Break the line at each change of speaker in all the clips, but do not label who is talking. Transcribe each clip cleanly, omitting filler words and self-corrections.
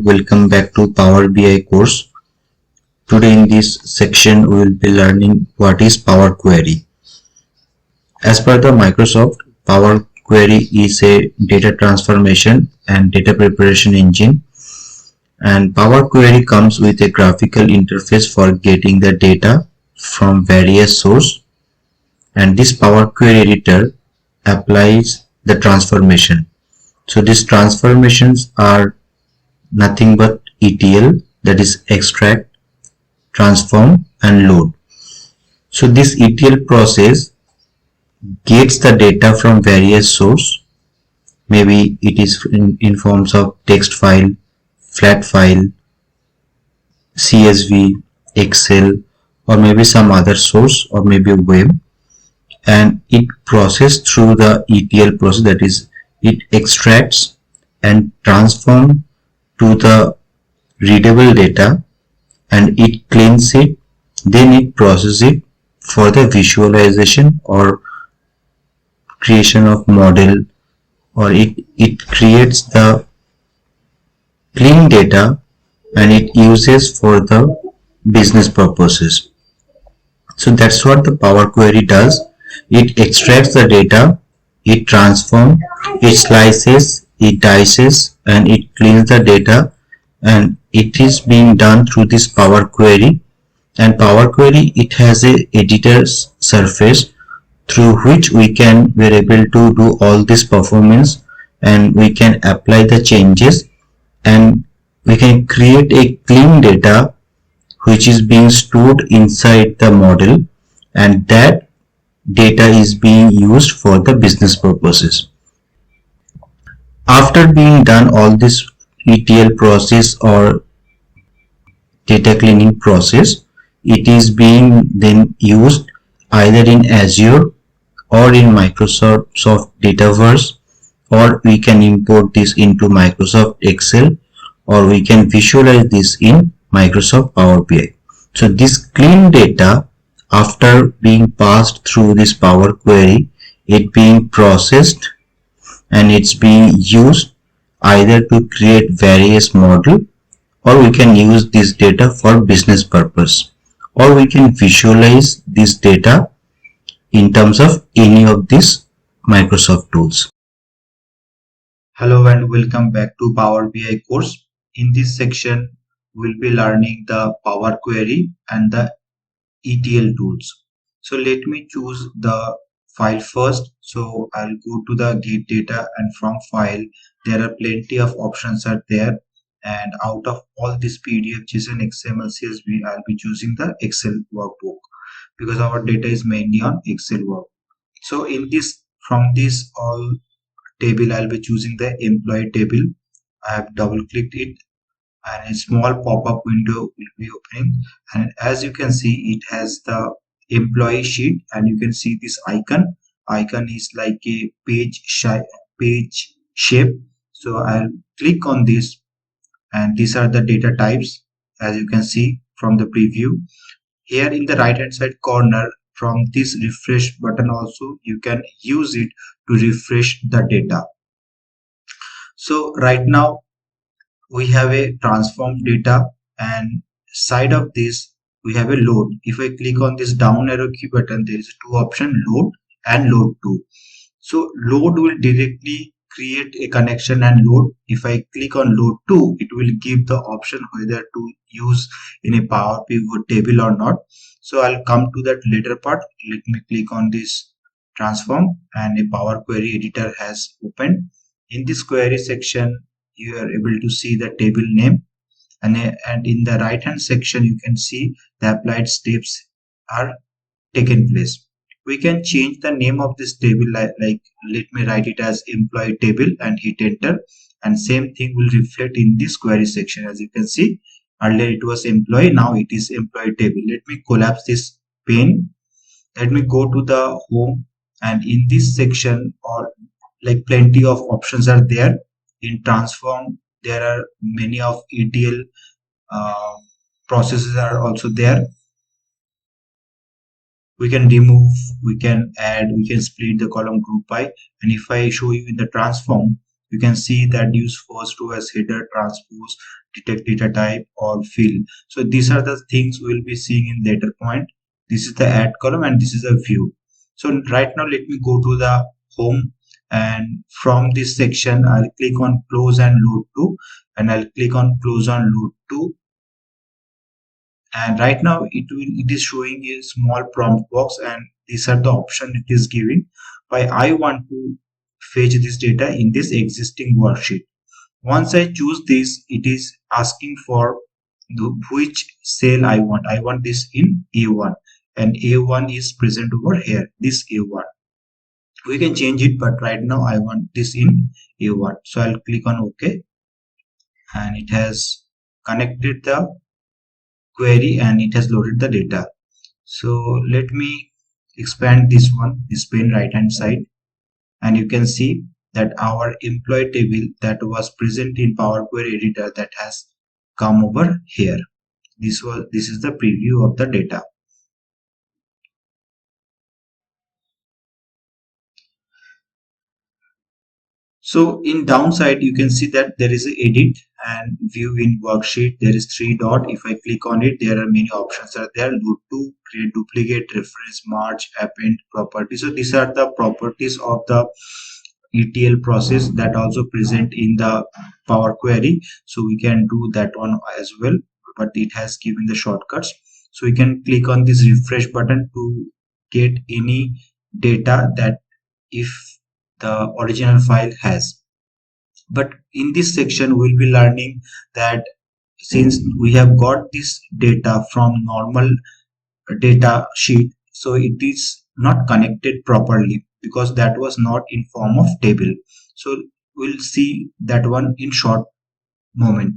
and welcome back to Power BI course. Today in this section we will be learning what is Power Query. As per the Microsoft, Power Query is a data transformation and data preparation engine, and Power Query comes with a graphical interface for getting the data from various sources, and this Power Query editor applies the transformation. So these transformations are nothing but ETL, that is extract, transform and load. So this ETL process gets the data from various sources. Maybe it is in forms of text file, flat file, CSV, Excel, or maybe some other source, or maybe web, and it processes through the ETL process, that is it extracts and transforms to the readable data, and it cleans it, then it processes it for the visualization or creation of model, or it creates the clean data and it uses for the business purposes. So that's what the Power Query does. It extracts the data, it transforms, it slices, it dices, and it cleans the data, and it is being done through this Power Query. And Power Query, it has a editor's surface through which we are able to do all this performance, and we can apply the changes, and we can create a clean data which is being stored inside the model, and that data is being used for the business purposes. After being done all this ETL process or data cleaning process, it is being then used either in Azure or in Microsoft Dataverse, or we can import this into Microsoft Excel, or we can visualize this in Microsoft Power BI. So this clean data, after being passed through this Power Query, it being processed and it's being used either to create various model, or we can use this data for business purpose, or we can visualize this data in terms of any of these Microsoft tools. Hello and welcome back to Power BI course. In this section we'll be learning the Power Query and the ETL tools. So let me choose the file first. So I'll go to the get data, and from file there are plenty of options are there, and out of all this PDF, JSON, XML, CSV, I'll be choosing the Excel workbook because our data is mainly on Excel work. So in this, from this all table, I'll be choosing the employee table. I have double clicked it, and a small pop-up window will be opening, and as you can see, it has the employee sheet, and you can see this icon is like a page shape. So I'll click on this, and these are the data types, as you can see from the preview. Here in the right hand side corner, from this refresh button also you can use it to refresh the data. So right now we have a transformed data, and side of this we have a load. If I click on this down arrow key button, there is two options, load and load to. So load will directly create a connection and load. If I click on load to, it will give the option whether to use in a Power Pivot table or not. So I'll come to that later part. Let me click on this transform, and a Power Query editor has opened. In this query section, you are able to see the table name, and in the right hand section you can see the applied steps are taken place. We can change the name of this table, like let me write it as employee table and hit enter, and same thing will reflect in this query section. As you can see, earlier it was employee, now it is employee table. Let me collapse this pane. Let me go to the home, and in this section, or like plenty of options are there. In transform there are many of ETL processes are also there. We can remove, we can add, we can split the column group by, and if I show you in the transform, you can see that use first row as header, transpose, detect data type or field. So these are the things we'll be seeing in later point. This is the add column and this is a view. So right now let me go to the home, and from this section I'll click on close and load to, and I'll click on close and load to, and right now it is showing a small prompt box, and these are the option it is giving. Why I want to fetch this data in this existing worksheet. Once I choose this, it is asking for which cell I want. I want this in A1, and A1 is present over here, this A1. We can change it, but right now I want this in A1. So I'll click on OK, and it has connected the query and it has loaded the data. So let me expand this one, this pane right hand side, and you can see that our employee table that was present in Power Query Editor, that has come over here. This is the preview of the data. So in downside, you can see that there is a edit and view in worksheet. There is 3 dot. If I click on it, there are many options are there. Load to, create duplicate, reference, merge, append, property. So these are the properties of the ETL process that also present in the Power Query. So we can do that one as well, but it has given the shortcuts. So we can click on this refresh button to get any data that if the original file has. But in this section we'll be learning that since we have got this data from normal data sheet, so it is not connected properly because that was not in form of table. So we'll see that one in short moment.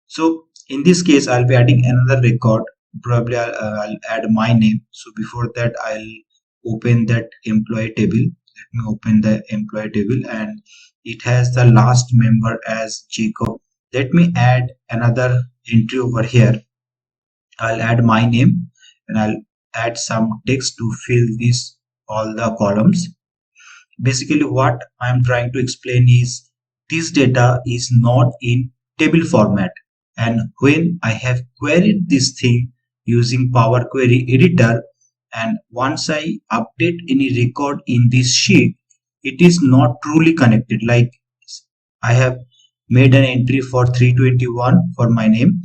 So in this case I'll be adding another record. Probably I'll add my name. So before that I'll open that employee table. Let me open the employee table, and it has the last member as Jacob. Let me add another entry over here. I'll add my name, and I'll add some text to fill this all the columns. Basically what I'm trying to explain is this data is not in table format, and when I have queried this thing using Power Query Editor, and once I update any record in this sheet, it is not truly connected. Like I have made an entry for 321 for my name,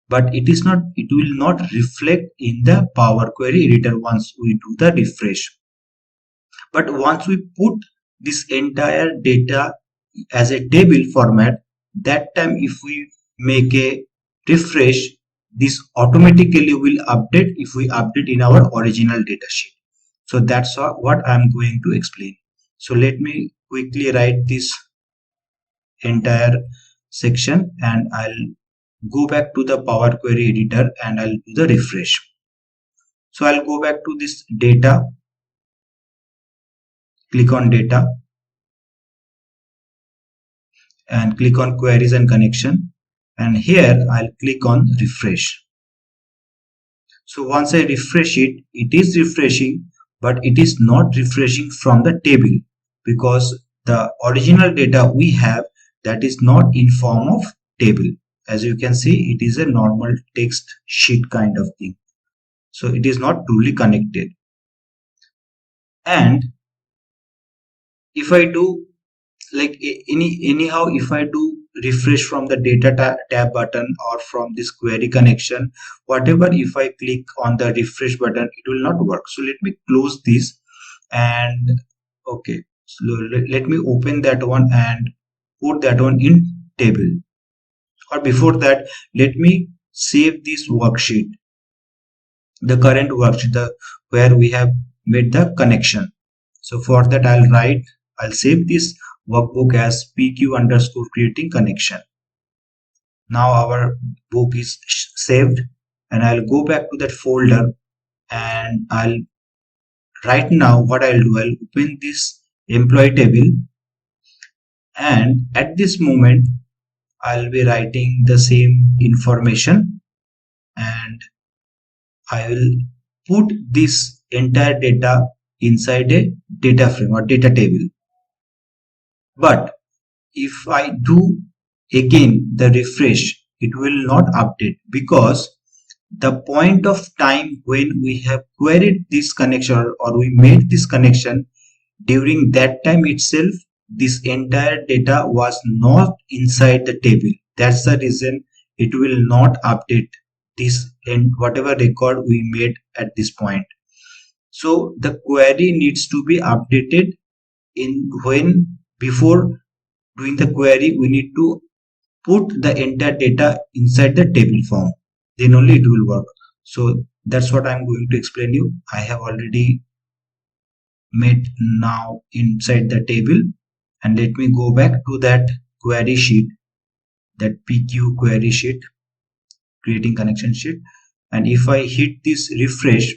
but it will not reflect in the Power Query Editor once we do the refresh. But once we put this entire data as a table format, that time if we make a refresh, this automatically will update if we update in our original data sheet. So that's what I'm going to explain. So let me quickly write this entire section, and I'll go back to the Power Query Editor and I'll do the refresh. So I'll go back to this data, click on data, and click on queries and connection, and here I'll click on refresh. So once I refresh it, it is refreshing, but it is not refreshing from the table because the original data we have, that is not in form of table. As you can see, it is a normal text sheet kind of thing. So it is not truly connected. And if I do like anyhow, if I do refresh from the data tab button or from this query connection, whatever, if I click on the refresh button, it will not work. So let me close this, and okay, so let me open that one and put that one in table. Or before that, let me save this worksheet, the current worksheet, where we have made the connection. So for that I'll save this workbook as pq underscore creating connection. Now our book is saved, and I'll go back to that folder, and right now what I'll do, I'll open this employee table, and at this moment I'll be writing the same information, and I will put this entire data inside a data frame or data table. But if I do again the refresh, it will not update, because the point of time when we have queried this connection or we made this connection, during that time itself this entire data was not inside the table. That's the reason it will not update this and whatever record we made at this point. So the query needs to be updated in when before doing the query we need to put the entire data inside the table form, then only it will work. So that's what I'm going to explain you. I have already made now inside the table, and let me go back to that query sheet, that PQ query sheet, creating connection sheet, and if I hit this refresh,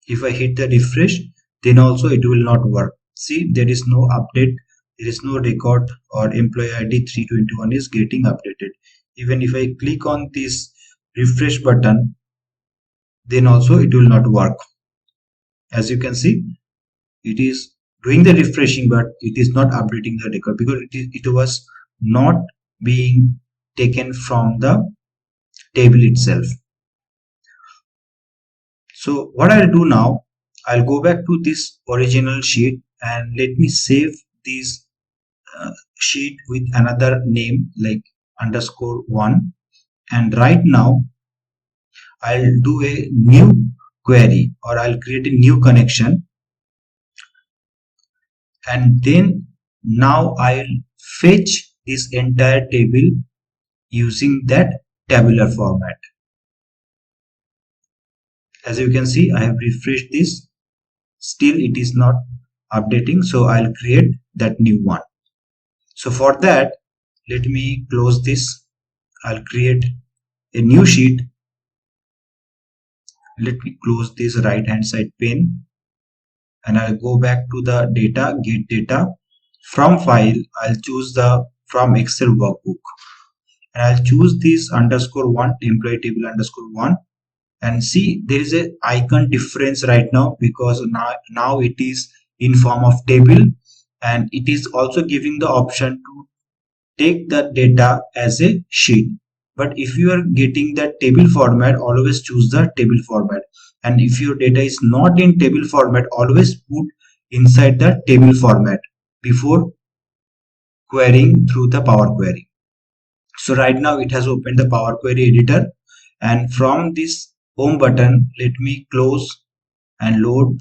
if I hit the refresh, then also it will not work. See, there is no update, there is no record, or employee ID 321 is getting updated. Even if I click on this refresh button, then also it will not work. As you can see, it is doing the refreshing, but it is not updating the record because it was not being taken from the table itself. So what I'll do now, I'll go back to this original sheet and let me save this sheet with another name like _1, and right now I'll do a new query, or I'll create a new connection, and then now I'll fetch this entire table using that tabular format. As you can see, I have refreshed this, still it is not updating, so I'll create that new one. So for that, let me close this. I'll create a new sheet. Let me close this right hand side pane, and I'll go back to the data, get data. From file, I'll choose the from Excel workbook, and I'll choose this _1, employee table _1, and see there is a icon difference right now, because now it is in form of table, and it is also giving the option to take the data as a sheet. But if you are getting that table format, always choose the table format, and if your data is not in table format, always put inside the table format before querying through the Power Query. So right now it has opened the Power Query editor, and from this home button, let me close and load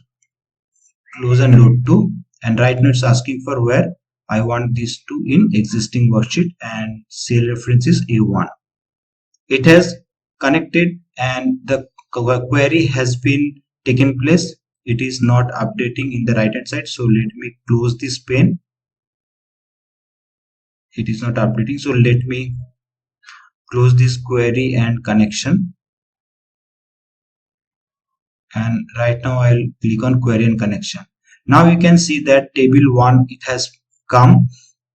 to, and right now it's asking for where I want this to in existing worksheet, and cell reference is A1. It has connected and the query has been taken place. It is not updating in the right hand side, so let me close this pane. It is not updating, so let me close this query and connection, and right now I'll click on query and connection. Now you can see that table 1 it has come,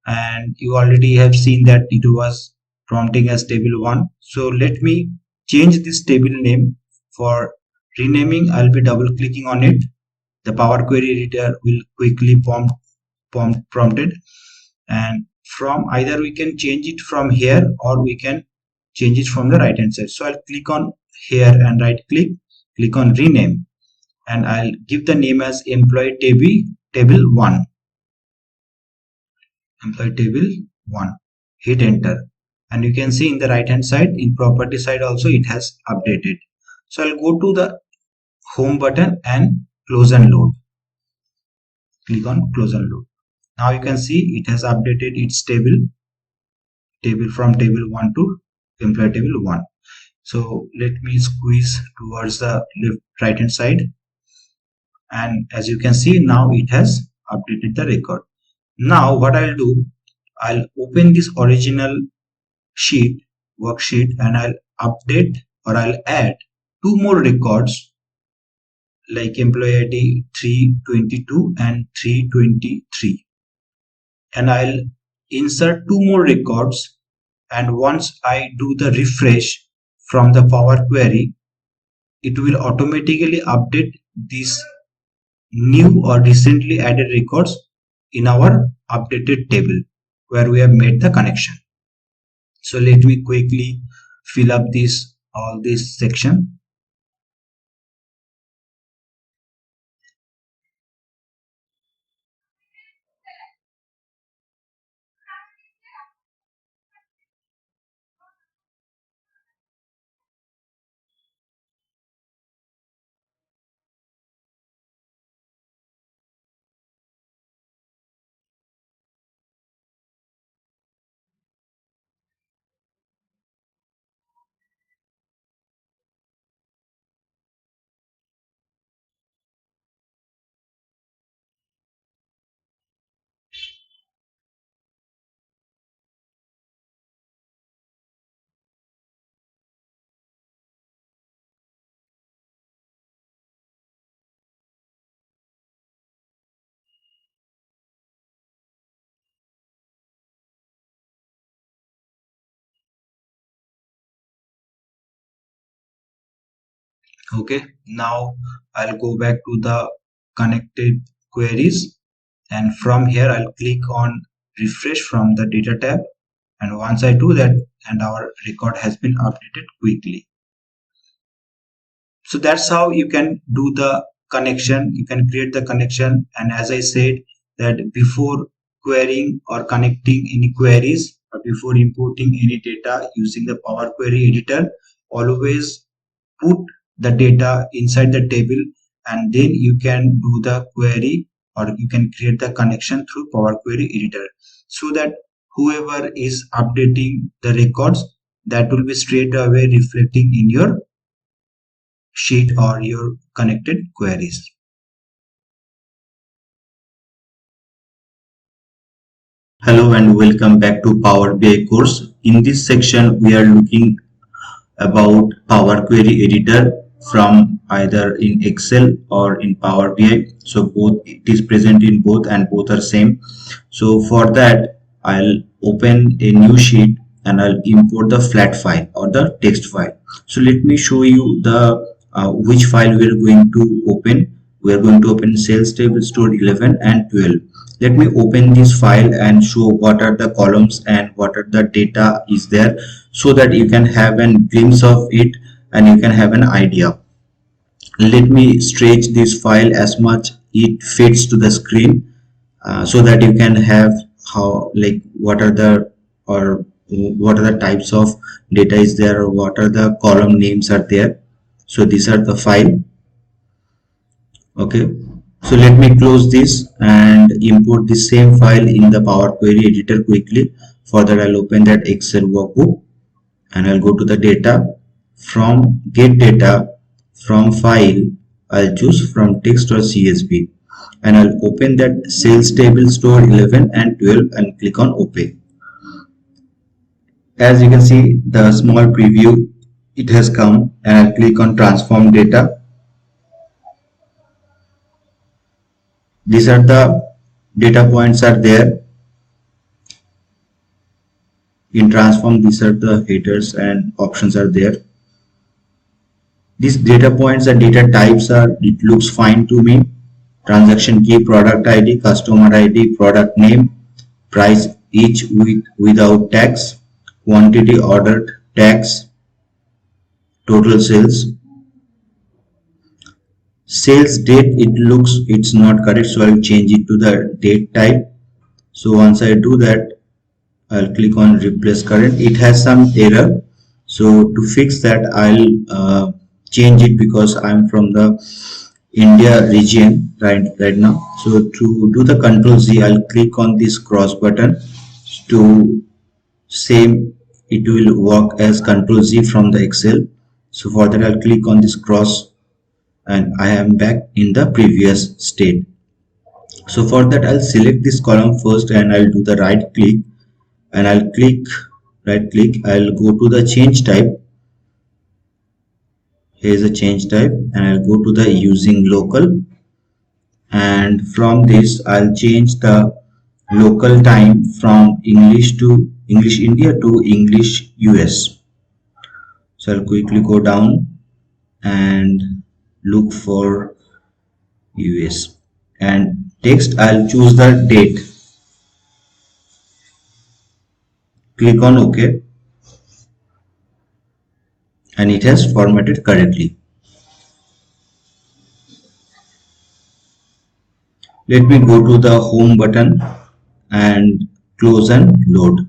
and you already have seen that it was prompting as table 1. So let me change this table name. For renaming, I'll be double clicking on it. The Power Query editor will quickly prompted, and from either we can change it from here or we can change it from the right hand side. So I'll click on here and right click on rename, and I'll give the name as employee table 1, employee table 1. Hit enter, and you can see in the right hand side, in property side also it has updated. So I'll go to the home button and close and load. Click on close and load. Now you can see it has updated its table from table 1 to employee table 1. So let me squeeze towards the right hand side, and as you can see now it has updated the record. Now what I'll do, I'll open this original worksheet, and I'll update, or I'll add 2 more records like employee ID 322 and 323, and I'll insert 2 more records, and once I do the refresh from the Power Query, it will automatically update these new or recently added records in our updated table where we have made the connection. So let me quickly fill up all this section. Okay, now I'll go back to the connected queries, and from here I'll click on refresh from the data tab, and once I do that, and our record has been updated quickly. So that's how you can do the connection. You can create the connection, and as I said that before querying or connecting any queries or before importing any data using the Power Query editor, always put the data inside the table, and then you can do the query or you can create the connection through Power Query editor, so that whoever is updating the records, that will be straight away reflecting in your sheet or your connected queries. Hello and welcome back to Power BI course. In this section, we are looking about Power Query Editor from either in Excel or in Power BI. So both, it is present in both and both are same. So for that, I'll open a new sheet and I'll import the flat file or the text file. So let me show you the which file we are going to open. We are going to open sales table store 11 and 12. Let me open this file and show what are the columns and what are the data is there, so that you can have a glimpse of it and you can have an idea. Let me stretch this file as much it fits to the screen, so that you can have how, like, what are the or what are the types of data is there or what are the column names are there. So these are the file. Okay, so let me close this and import the same file in the Power Query editor quickly. For that, I'll open that Excel workbook and I'll go to the data. From get data, from file, I'll choose from text or CSV, and I'll open that sales table store 11 and 12 and click on open. As you can see, the small preview, it has come, and I'll click on transform data. These are the data points are there in transform. These are the headers and options are there. These data points and data types are, it looks fine to me. Transaction key, product ID, customer ID, product name, price each with without tax, quantity ordered, tax, total sales. Sales date, it looks it's not correct, so I'll change it to the date type. So once I do that, I'll click on replace current. It has some error, so to fix that I'll change it, because I'm from the India region right now. So to do the Control Z, I'll click on this cross button to same, it will work as Control Z from the Excel. So for that, I'll click on this cross and I am back in the previous state. So for that, I'll select this column first and I'll do the right click, and I'll click right click. I'll go to the change type. Here is a change type, and I'll go to the using local, and from this I'll change the local time from English to English India to English US. So I'll quickly go down and look for US, and text I'll choose the date. Click on OK. and it has formatted correctly. Let me go to the home button and close and load.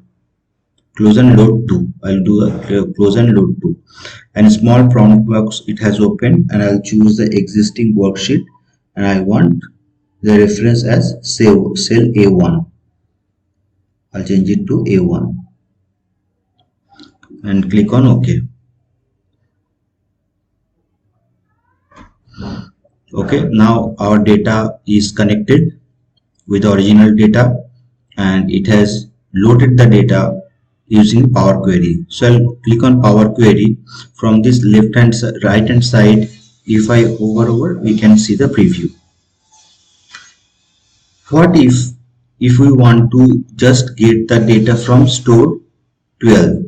Close and load to. I'll do a close and load to. And small prompt box it has opened, and I'll choose the existing worksheet, and I want the reference as cell A1. I'll change it to A1 and click on OK. Okay, now our data is connected with the original data, and it has loaded the data using Power Query. So I'll click on Power Query. From this right hand side, if I hover over, we can see the preview. What if we want to just get the data from store 12?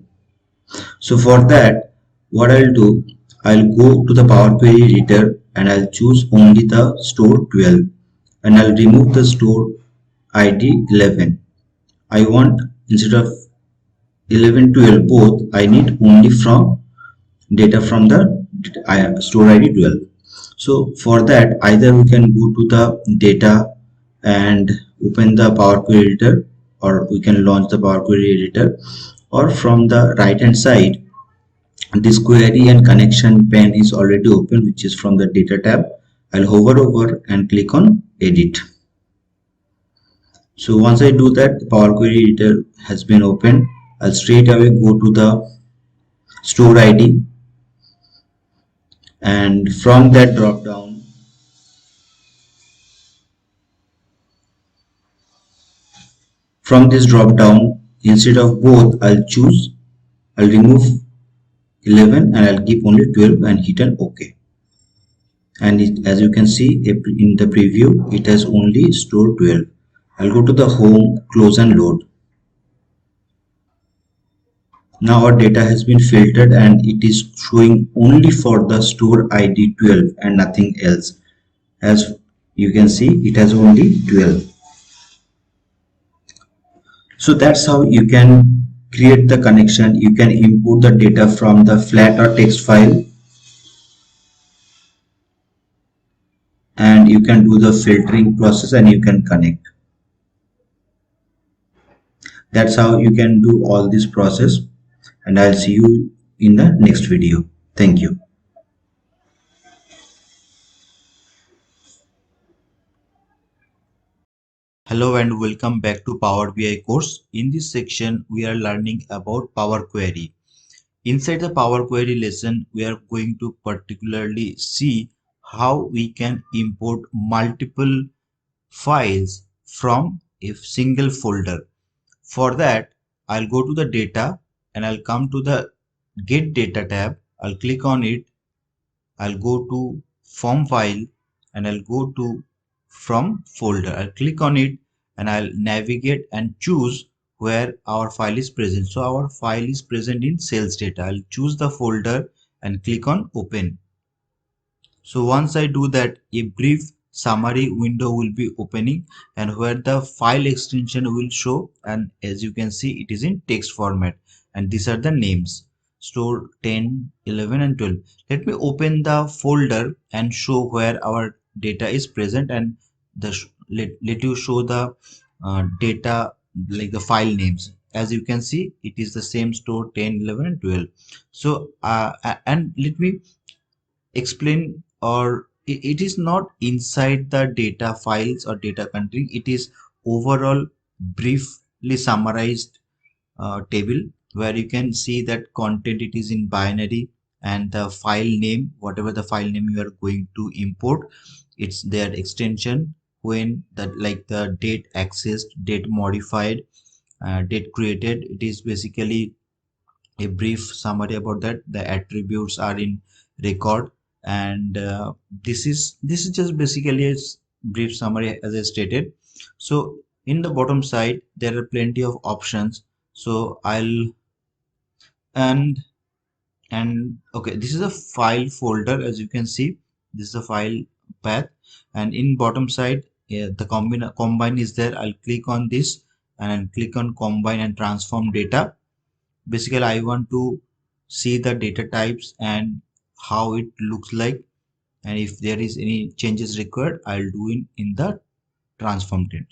So for that, what I'll do, I'll go to the Power Query editor and I'll choose only the store 12, and I'll remove the store ID 11. I want, instead of 11 12 both, I need only from data from the store ID 12. So for that, either we can go to the data and open the Power Query editor, or we can launch the Power Query editor, or from the right hand side, this query and connection pane is already open, which is from the data tab. I'll hover over and click on edit. So once I do that, the Power Query editor has been opened. I'll straight away go to the store ID, and from that drop down, from this drop down, instead of both, I'll remove 11 and I'll keep only 12 and hit an OK. And as you can see in the preview, it has only stored 12. I'll go to the home, close and load. Now our data has been filtered and it is showing only for the store ID 12 and nothing else. As you can see, it has only 12. So that's how you can create the connection. You can import the data from the flat or text file, and you can do the filtering process and you can connect. That's how you can do all this process, and I'll see you in the next video. Thank you. Hello and welcome back to Power BI course. In this section, we are learning about Power Query. Inside the Power Query lesson, we are going to particularly see how we can import multiple files from a single folder. For that, I'll go to the data and I'll come to the Get Data tab. I'll click on it. I'll go to Form File and I'll go to From Folder. I'll click on it and I'll navigate and choose where our file is present. So our file is present in sales data. I'll choose the folder and click on Open. So once I do that, a brief summary window will be opening, and where the file extension will show, and as you can see, it is in text format, and these are the names: store 10, 11 and 12. Let me open the folder and show where our data is present, and let you show the data, like the file names. As you can see, it is the same: store 10, 11 and 12. So and let me explain, or it is not inside the data files or data country. It is overall briefly summarized table, where you can see that content, it is in binary, and the file name, whatever the file name you are going to import, it's their extension, when that, like the date accessed, date modified, date created. It is basically a brief summary about that. The attributes are in record, and this is just basically a brief summary, as I stated. So in the bottom side, there are plenty of options. So I'll and okay, this is a file folder. As you can see, this is a file path, and in bottom side, the combine is there. I'll click on this and click on combine and transform data. Basically, I want to see the data types and how it looks like, and if there is any changes required, I'll do it in the transform trend.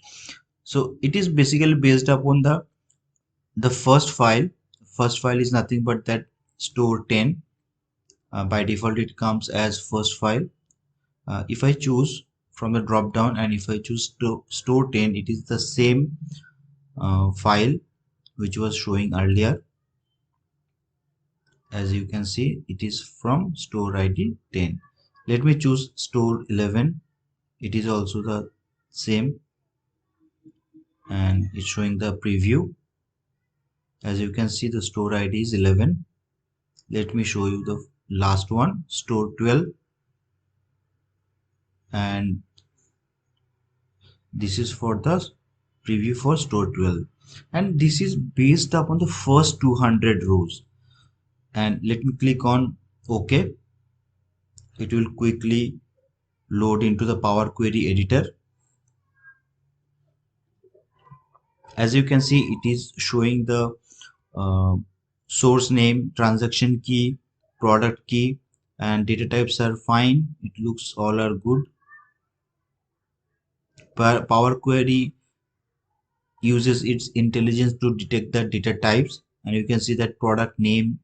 So it is basically based upon the first file. First file is nothing but that store 10. By default it comes as first file. If I choose from the drop down and if I choose to store 10, it is the same file which was showing earlier. As you can see, it is from store id 10. Let me choose store 11. It is also the same, and it's showing the preview. As you can see, the store id is 11. Let me show you the last one, store 12, and this is for the preview for store 12, and this is based upon the first 200 rows. And let me click on OK. It will quickly load into the Power Query editor. As you can see, it is showing the uh, source name, transaction key, product key, and data types are fine. It looks all are good. Power Query uses its intelligence to detect the data types, and you can see that product name,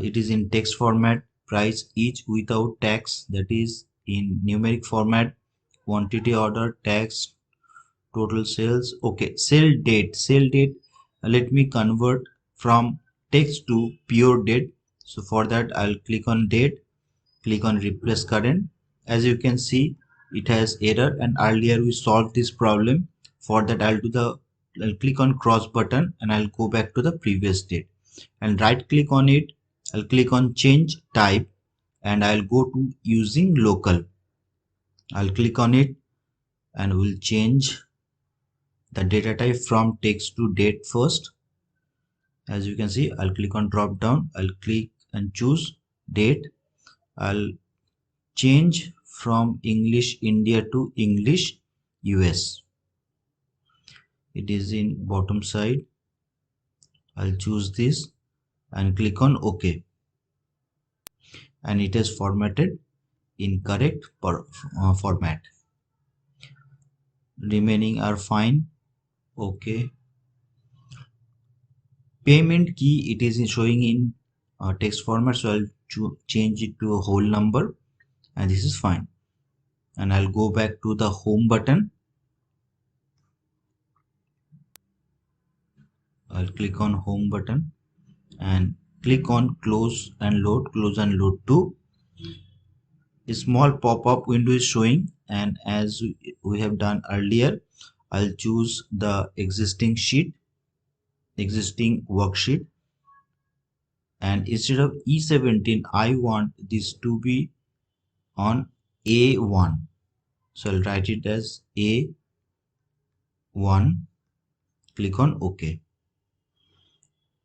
it is in text format, price each without tax, that is in numeric format, quantity order, tax, total sales. Okay, sale date, let me convert from text to pure date. So for that I'll click on date, click on replace current. As you can see, it has error, and earlier we solved this problem. For that I'll click on cross button and I'll go back to the previous date and right click on it. I'll click on change type and I'll go to using local. I'll click on it and we'll change the data type from text to date first. As you can see, I'll click on drop down, I'll click and choose date. I'll change from English India to English US. It is in bottom side. I'll choose this and click on OK, and it is formatted in correct format. Remaining are fine. OK. Payment key, it is showing in text format, so I'll change it to a whole number, and this is fine. And I'll go back to the home button. I'll click on home button and click on close and load to. A small pop-up window is showing, and as we have done earlier, I'll choose the existing worksheet, and instead of E17 I want this to be on A1, so I'll write it as A1. Click on OK.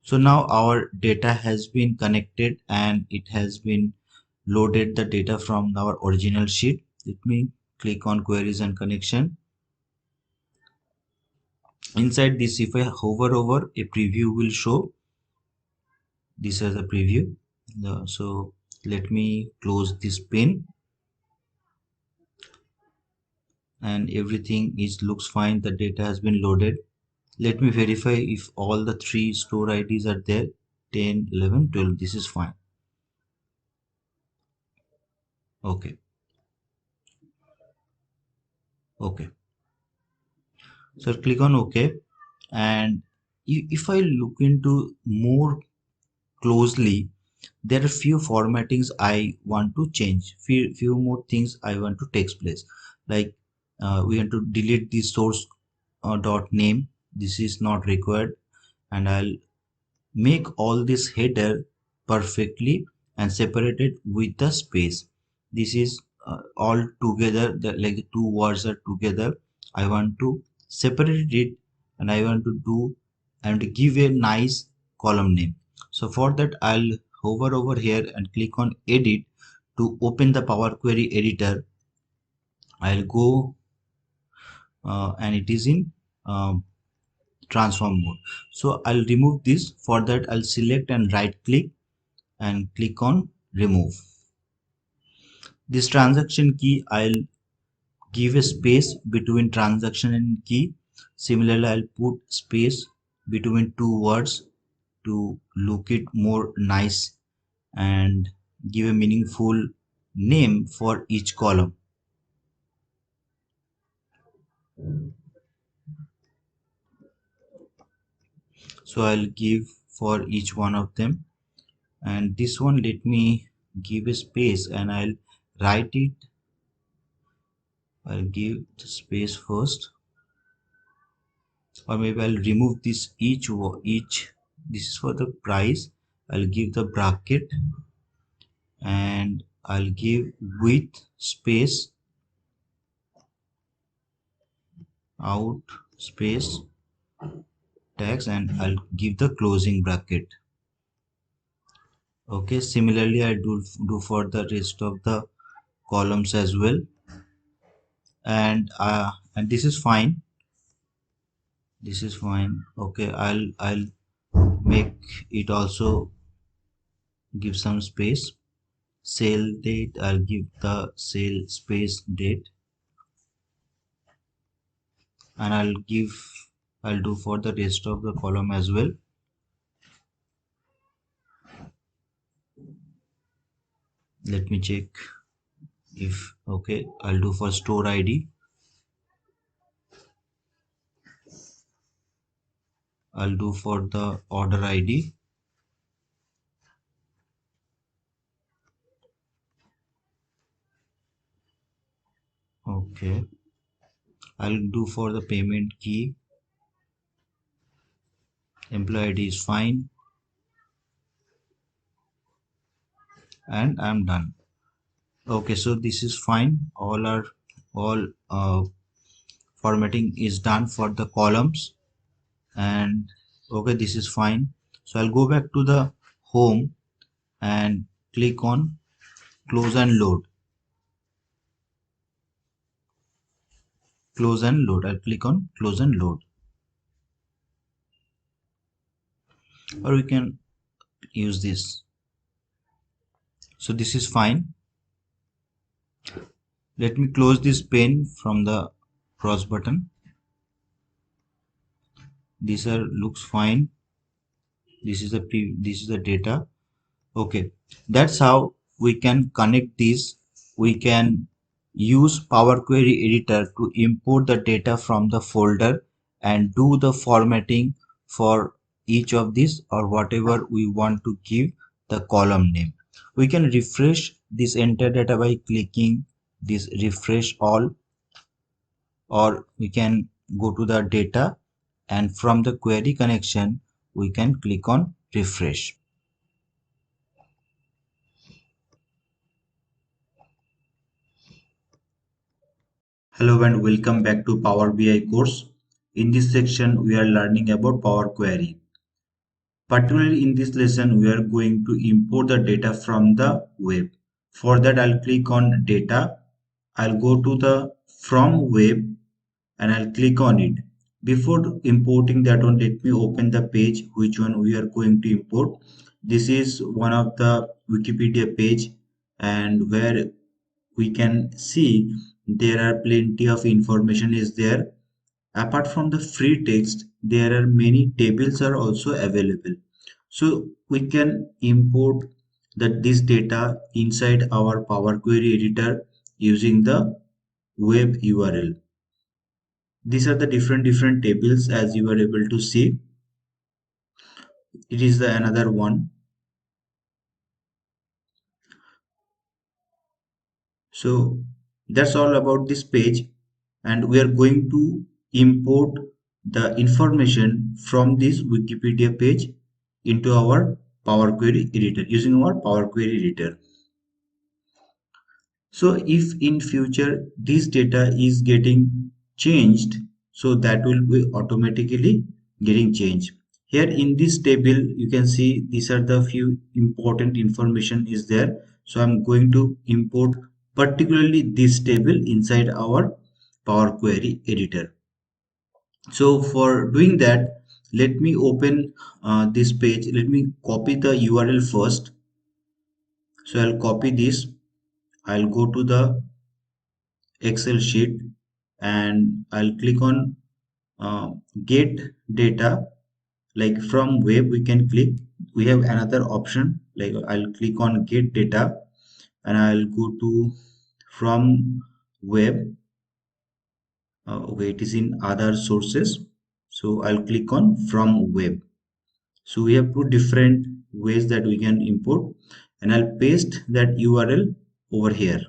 So now our data has been connected and it has been loaded the data from our original sheet. Let me click on queries and connection. Inside this, if I hover over, a preview will show. This is a preview. So let me close this pane, and everything looks fine. The data has been loaded. Let me verify if all the three store IDs are there, 10, 11, 12. This is fine. Okay. Okay. So click on OK, and if I look into more closely, there are few formattings I want to change, few more things I want to take place. Like we want to delete the source dot name. This is not required, and I'll make all this header perfectly and separate it with the space. This is all together, like the two words are together. I want to separate it, and I want to do and give a nice column name. So for that I'll hover over here and click on edit to open the Power Query editor. I'll go and it is in transform mode. So I'll remove this. For that I'll select and right click and click on remove. This transaction key, I'll give a space between transaction and key. Similarly, I'll put space between two words to look it more nice and give a meaningful name for each column. So I'll give for each one of them, and this one let me give a space and I'll write it. I'll give the space first, or maybe I'll remove this each. This is for the price. I'll give the bracket and I'll give with space out space tags, and I'll give the closing bracket. Okay, similarly I do for the rest of the columns as well, and this is fine. This is fine. Okay, I'll make it also give some space. Sale date, I'll give the sale space date, and I'll do for the rest of the column as well. Let me check if okay. I'll do for store ID. I'll do for the order ID. Okay, I'll do for the payment key. Employee ID is fine, and I'm done. Okay, so this is fine. All formatting is done for the columns, and okay, this is fine. So I'll go back to the home and click on close and load. Close and load. I'll click on close and load, or we can use this. So this is fine. Let me close this pane from the cross button. These are looks fine. This is the data. Okay, that's how we can connect these. We can use Power Query Editor to import the data from the folder and do the formatting for each of these, or whatever we want to give the column name. We can refresh this entire data by clicking this refresh all, or we can go to the data and from the query connection we can click on refresh. Hello and welcome back to Power BI course. In this section, we are learning about Power Query. Particularly in this lesson, we are going to import the data from the web. For that, I'll click on data. I'll go to the from web and I'll click on it. Before importing that one, let me open the page which one we are going to import. This is one of the Wikipedia page, and where we can see there are plenty of information is there. Apart from the free text, there are many tables are also available, so we can import this data inside our Power Query editor using the web URL. These are the different tables, as you are able to see. It is the another one. So that's all about this page, and we are going to import the information from this Wikipedia page into our Power Query editor using our Power Query editor. So if in future this data is getting changed, so that will be automatically getting changed. Here in this table, you can see these are the few important information is there. So I'm going to import particularly this table inside our Power Query editor. So for doing that, let me open this page. Let me copy the URL first. So I'll copy this. I'll go to the Excel sheet and I'll click on get data. Like from web we can click, we have another option, like I'll click on get data and I'll go to from web. Okay, it is in other sources, so I'll click on from web. So we have two different ways that we can import, and I'll paste that URL over here.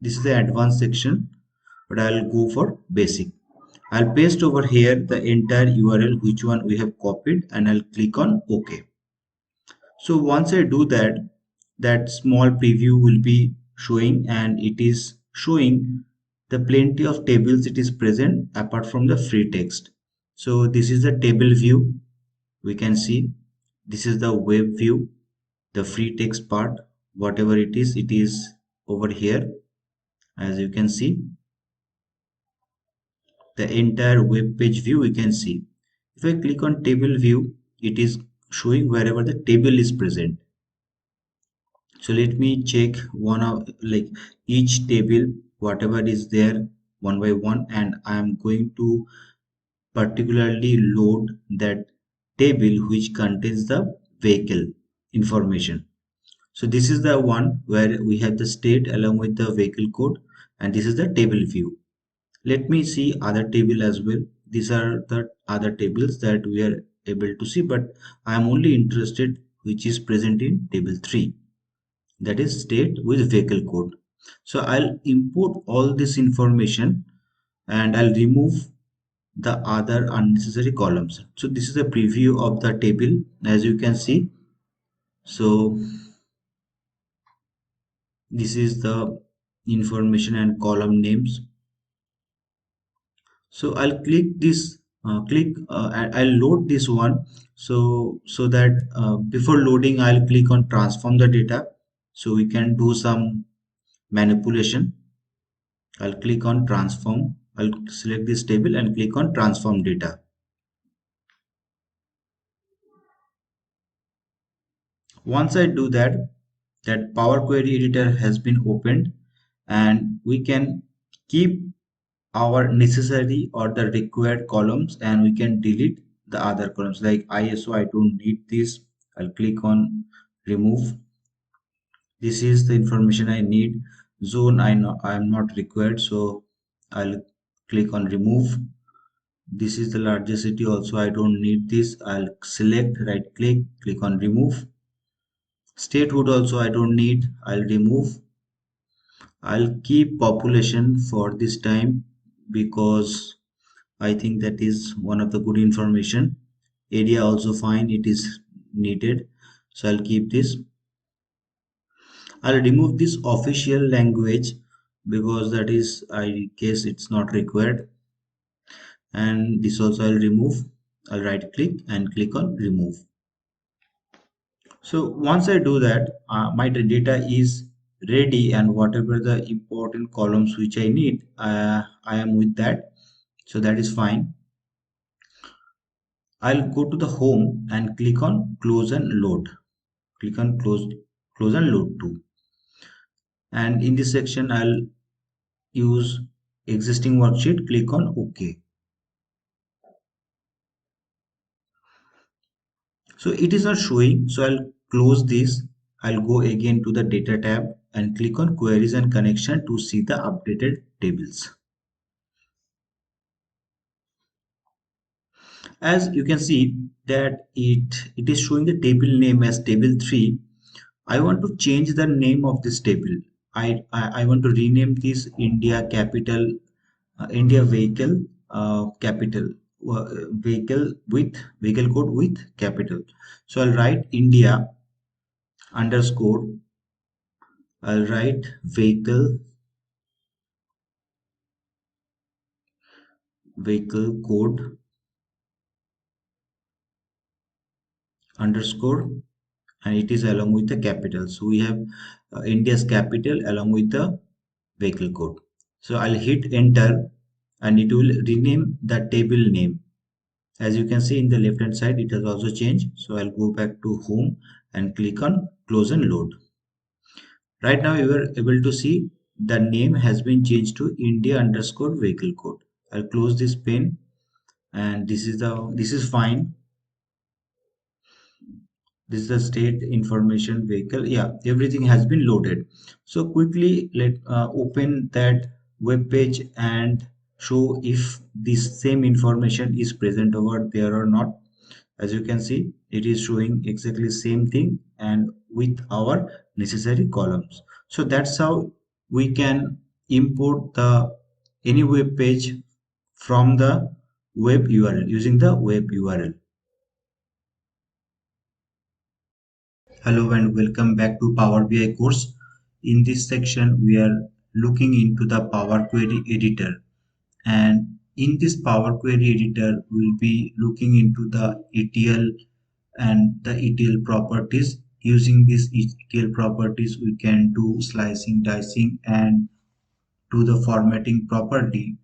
This is the advanced section, but I'll go for basic. I'll paste over here the entire URL which one we have copied, and I'll click on OK. So once I do that, that small preview will be showing, and it is showing the plenty of tables it is present apart from the free text. So this is the table view. We can see this is the web view, the free text part, whatever it is over here. As you can see, the entire web page view we can see. If I click on table view, it is showing wherever the table is present. So let me check one of like each table whatever is there one by one, and I am going to particularly load that table which contains the vehicle information. So this is the one where we have the state along with the vehicle code, and this is the table view. Let me see other table as well. These are the other tables that we are able to see, but I am only interested which is present in table 3, that is state with vehicle code. So I'll import all this information and I'll remove the other unnecessary columns. So this is a preview of the table, as you can see. So this is the information and column names. So I'll click this and I'll load this one. So that before loading I'll click on transform the data, so we can do some manipulation. I'll click on transform. I'll select this table and click on transform data. Once I do that, that Power Query editor has been opened, and we can keep our necessary or the required columns, and we can delete the other columns like ISO. I don't need this. I'll click on remove. This is the information I need. Zone I know I am not required, so I'll click on remove. This is the largest city also, I don't need this. I'll select, right click, click on remove. Statehood also I don't need, I'll remove. I'll keep population for this time because I think that is one of the good information. Area also fine, it is needed, so I'll keep this. I'll remove this official language because that is, I guess it's not required, and this also I'll remove. I'll right click and click on remove. So once I do that, my data is ready, and whatever the important columns which I need, I am with that, so that is fine. I'll go to the home and click on close and load. Click on close and load to, and in this section I'll use existing worksheet. Click on OK. So it is not showing, so I'll close this. I'll go again to the data tab and click on queries and connection to see the updated tables. As you can see that it is showing the table name as table 3. I want to change the name of this table. I want to rename this India capital, India vehicle capital, vehicle with vehicle code with capital. So I'll write India underscore, I'll write vehicle code underscore, and it is along with the capital. So we have India's capital along with the vehicle code. So I'll hit enter and it will rename the table name. As you can see in the left hand side, it has also changed. So I'll go back to home and click on close and load. Right now you are able to see the name has been changed to India underscore vehicle code. I'll close this pane, and this is fine. This is the state information vehicle. Yeah, everything has been loaded. So quickly let open that web page and show if this same information is present over there or not. As you can see, it is showing exactly same thing and with our necessary columns. So that's how we can import the any web page from the web URL using the web URL. Hello and welcome back to Power BI course. In this section, we are looking into the Power Query Editor. And in this Power Query Editor, we'll be looking into the ETL and the ETL properties. Using these ETL properties, we can do slicing, dicing, and do the formatting properly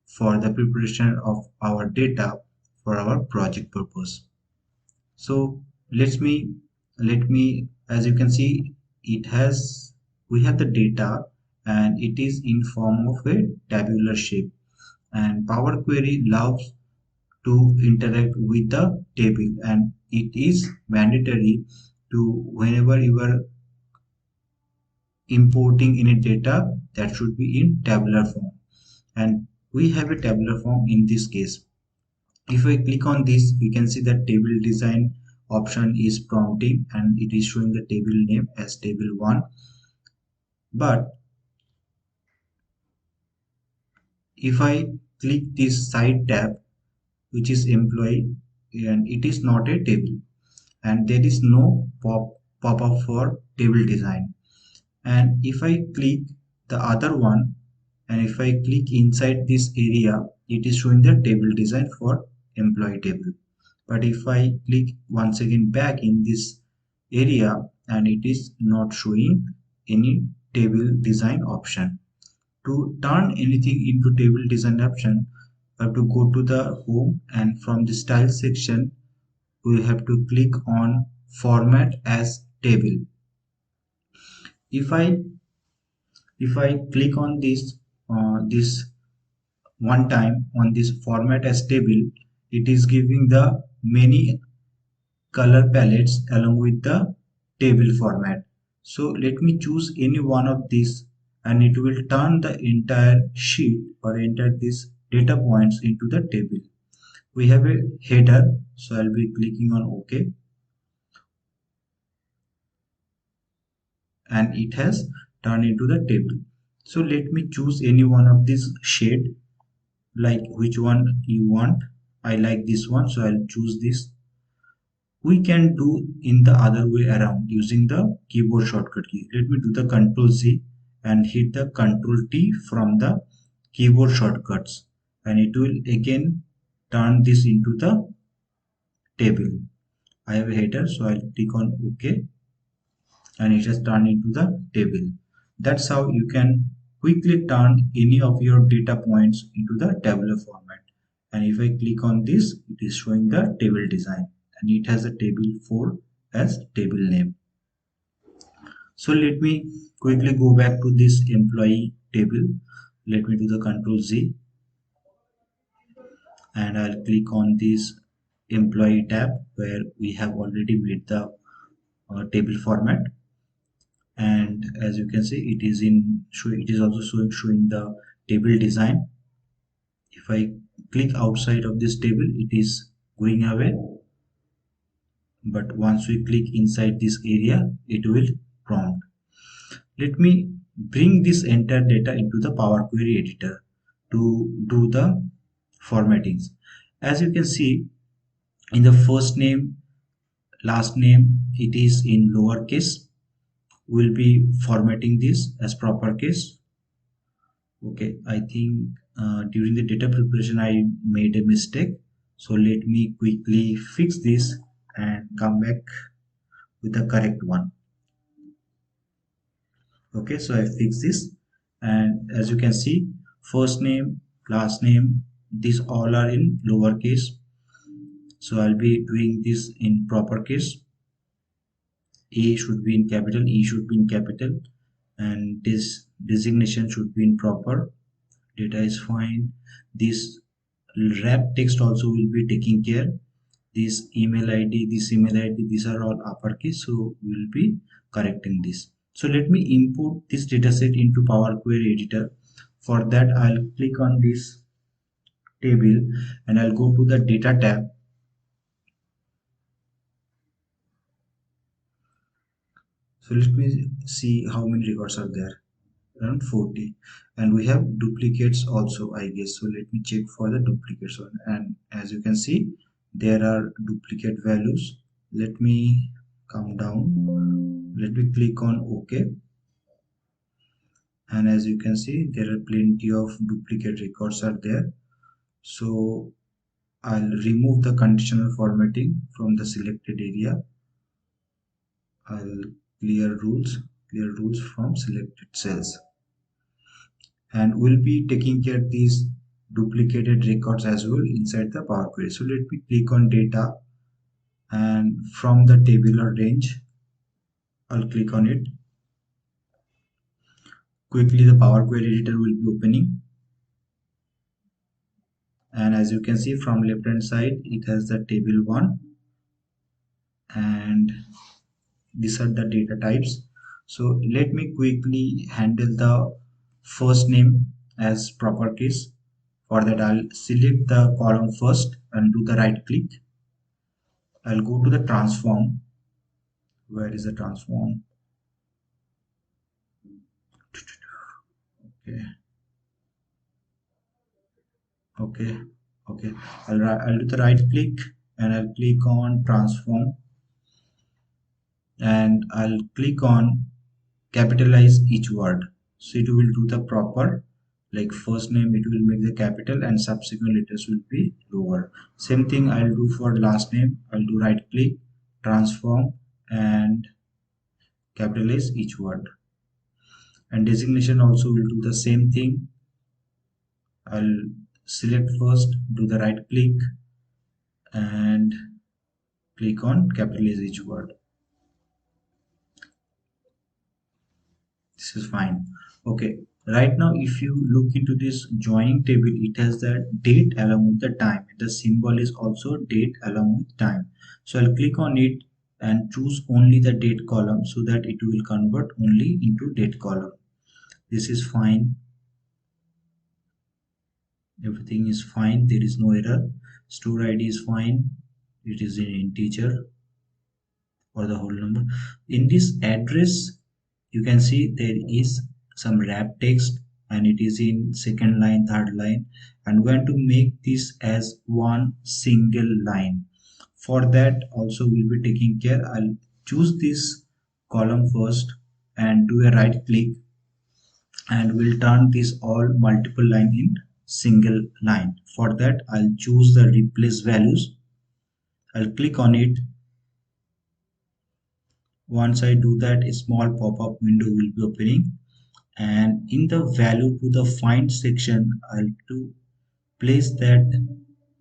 for the preparation of our data for our project purpose. So let me as you can see, it has we have the data and it is in form of a tabular shape, and Power Query loves to interact with the table, and it is mandatory to whenever you are importing any data, that should be in tabular form, and we have a tabular form in this case. If I click on this, we can see that table design option is prompting and it is showing the table name as table 1. But if I click this side tab, which is employee, and it is not a table, and there is no pop-up for table design. And if I click the other one, and if I click inside this area, it is showing the table design for employee table. But if I click once again back in this area, and it is not showing any table design option. To turn anything into table design option, I have to go to the home, and from the style section we have to click on format as table. If I click on this one time on this format as table, it is giving the many color palettes along with the table format. So let me choose any one of these, and it will turn the entire sheet or enter these data points into the table. We have a header, so I'll be clicking on OK, and it has turned into the table. So let me choose any one of these shade, like which one you want. I like this one, so I'll choose this. We can do in the other way around using the keyboard shortcut key. Let me do the Ctrl Z and hit the Ctrl T from the keyboard shortcuts, and it will again turn this into the table. I have a header, so I'll click on OK, and it has turned into the table. That's how you can quickly turn any of your data points into the tabular format. And if I click on this, it is showing the table design, and it has a table 4 as table name. So let me quickly go back to this employee table. Let me do the Ctrl Z, and I'll click on this employee tab where we have already made the table format. And as you can see, it is also showing the table design. If I click outside of this table, it is going away, but once we click inside this area, it will prompt. Let me bring this entire data into the Power Query editor to do the formattings. As you can see, in the first name, last name, it is in lowercase. We'll be formatting this as proper case. Okay, I think during the data preparation I made a mistake, so let me quickly fix this and come back with the correct one. Okay, so I fix this, and as you can see, first name, last name, these all are in lowercase, so I'll be doing this in proper case. A should be in capital, E should be in capital, and this designation should be in proper. Data is fine. This wrap text also will be taking care. This email id, this email id, these are all uppercase, so we'll be correcting this. So let me import this dataset into Power Query editor. For that, I'll click on this table and I'll go to the data tab. So let me see how many records are there. Around 40, and we have duplicates also, I guess. So let me check for the duplicates one, and as you can see, there are duplicate values. Let me come down. Let me click on OK, and as you can see, there are plenty of duplicate records are there. So I'll remove the conditional formatting from the selected area. I'll clear rules from selected cells, and we'll be taking care of these duplicated records as well inside the Power Query. So let me click on data, and from the tabular range I'll click on it. Quickly the Power Query editor will be opening, and as you can see from left hand side it has the table 1, and these are the data types. So let me quickly handle the first name as proper case. For that, I'll select the column first and do the right click. I'll go to the transform. Where is the transform? Okay, okay, okay. I'll do the right click and I'll click on transform, and I'll click on capitalize each word. So it will do the proper, like first name it will make the capital and subsequent letters will be lower. Same thing I'll do for last name. I'll do right click, transform, and capitalize each word. And designation also will do the same thing. I'll select first, do the right click, and click on capitalize each word. This is fine. Okay, right now if you look into this joining table, it has the date along with the time. The symbol is also date along with time. So I'll click on it and choose only the date column so that it will convert only into date column. This is fine. Everything is fine. There is no error. Store ID is fine. It is an integer or the whole number. In this address, you can see there is some wrap text, and it is in second line, third line, and we want to make this as one single line. For that also we'll be taking care. I'll choose this column first and do a right click, and we'll turn this all multiple line in single line. For that I'll choose the replace values. I'll click on it. Once I do that, a small pop-up window will be opening, and in the value to the find section I'll to place that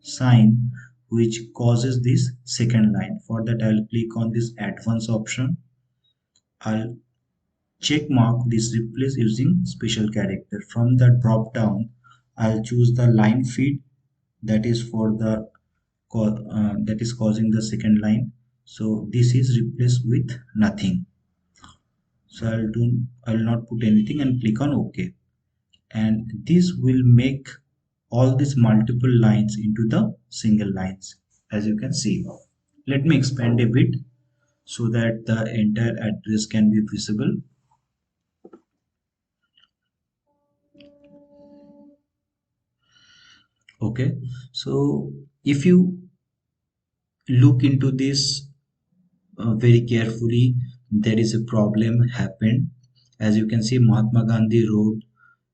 sign which causes this second line. For that I'll click on this advanced option. I'll check mark this replace using special character. From the drop down I'll choose the line feed, that is for the that is causing the second line. So this is replaced with nothing. So I'll not put anything and click on OK, and this will make all these multiple lines into the single lines, as you can see. Let me expand a bit so that the entire address can be visible. Okay, so if you look into this very carefully, there is a problem happened. As you can see, Mahatma Gandhi Road,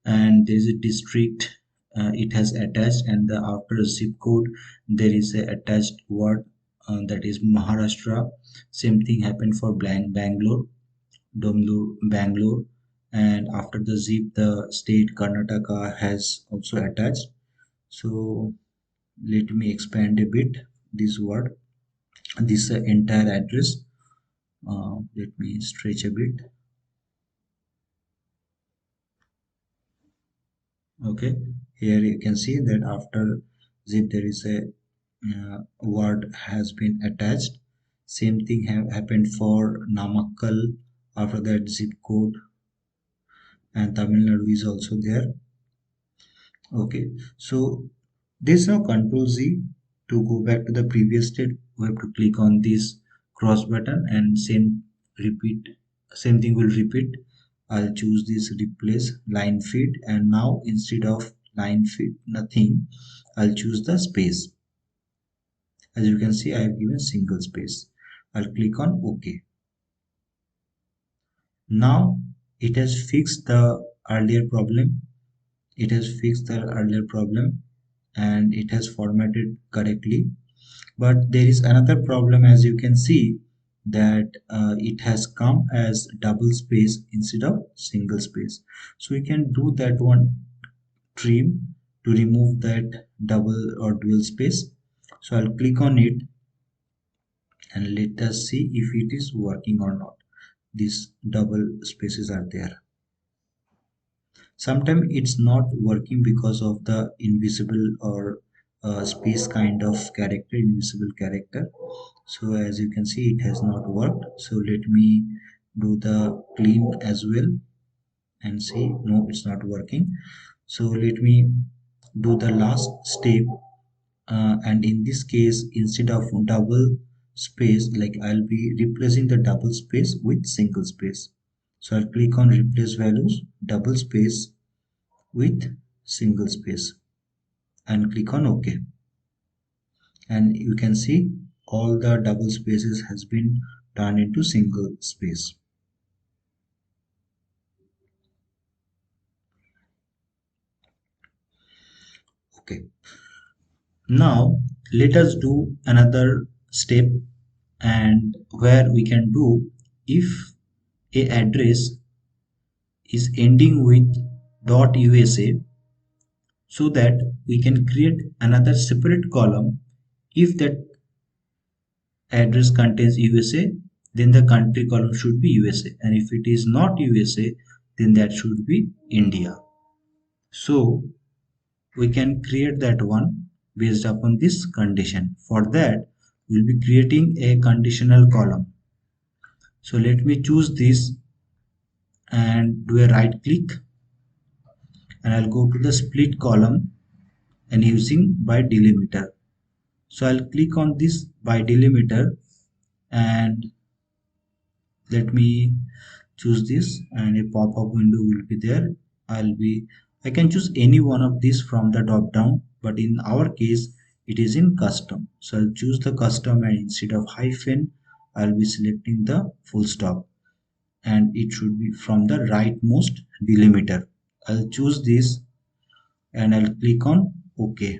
and there is a district, it has attached, and the after zip code there is a attached word, that is Maharashtra. Same thing happened for Bangalore, Bangalore, and after the zip the state Karnataka has also attached. So let me expand a bit this word, this entire address. Let me stretch a bit. Okay, here you can see that after zip there is a word has been attached. Same thing have happened for Namakkal. After that zip code, and Tamil Nadu is also there. Okay, so there's now Control Z to go back to the previous state. We have to click on this cross button and same thing will repeat. I'll choose this replace line feed, and now instead of line feed nothing, I'll choose the space. As you can see, I have given single space. I'll click on OK. Now it has fixed the earlier problem. It has fixed the earlier problem and it has formatted correctly. But there is another problem, as you can see, that it has come as double space instead of single space. So we can do that one trim to remove that double or dual space. So I'll click on it and let us see if it is working or not. These double spaces are there. Sometimes it's not working because of the invisible or space kind of character, invisible character. So as you can see, it has not worked. So let me do the clean as well and see. No, it's not working. So let me do the last step, and in this case, instead of double space, like I'll be replacing the double space with single space. So I'll click on replace values, double space with single space, and click on OK. And you can see all the double spaces has been turned into single space. Okay, now let us do another step, and where we can do if a address is ending with .usa, so that we can create another separate column. If that address contains USA, then the country column should be USA, and if it is not USA, then that should be India. So we can create that one based upon this condition. For that, we'll be creating a conditional column. So let me choose this and do a right click, and I'll go to the split column and using by delimiter. So I'll click on this by delimiter and let me choose this, and a pop-up window will be there. I can choose any one of these from the drop down, but in our case it is in custom. So I'll choose the custom, and instead of hyphen I'll be selecting the full stop, and it should be from the rightmost delimiter. I'll choose this and I'll click on OK.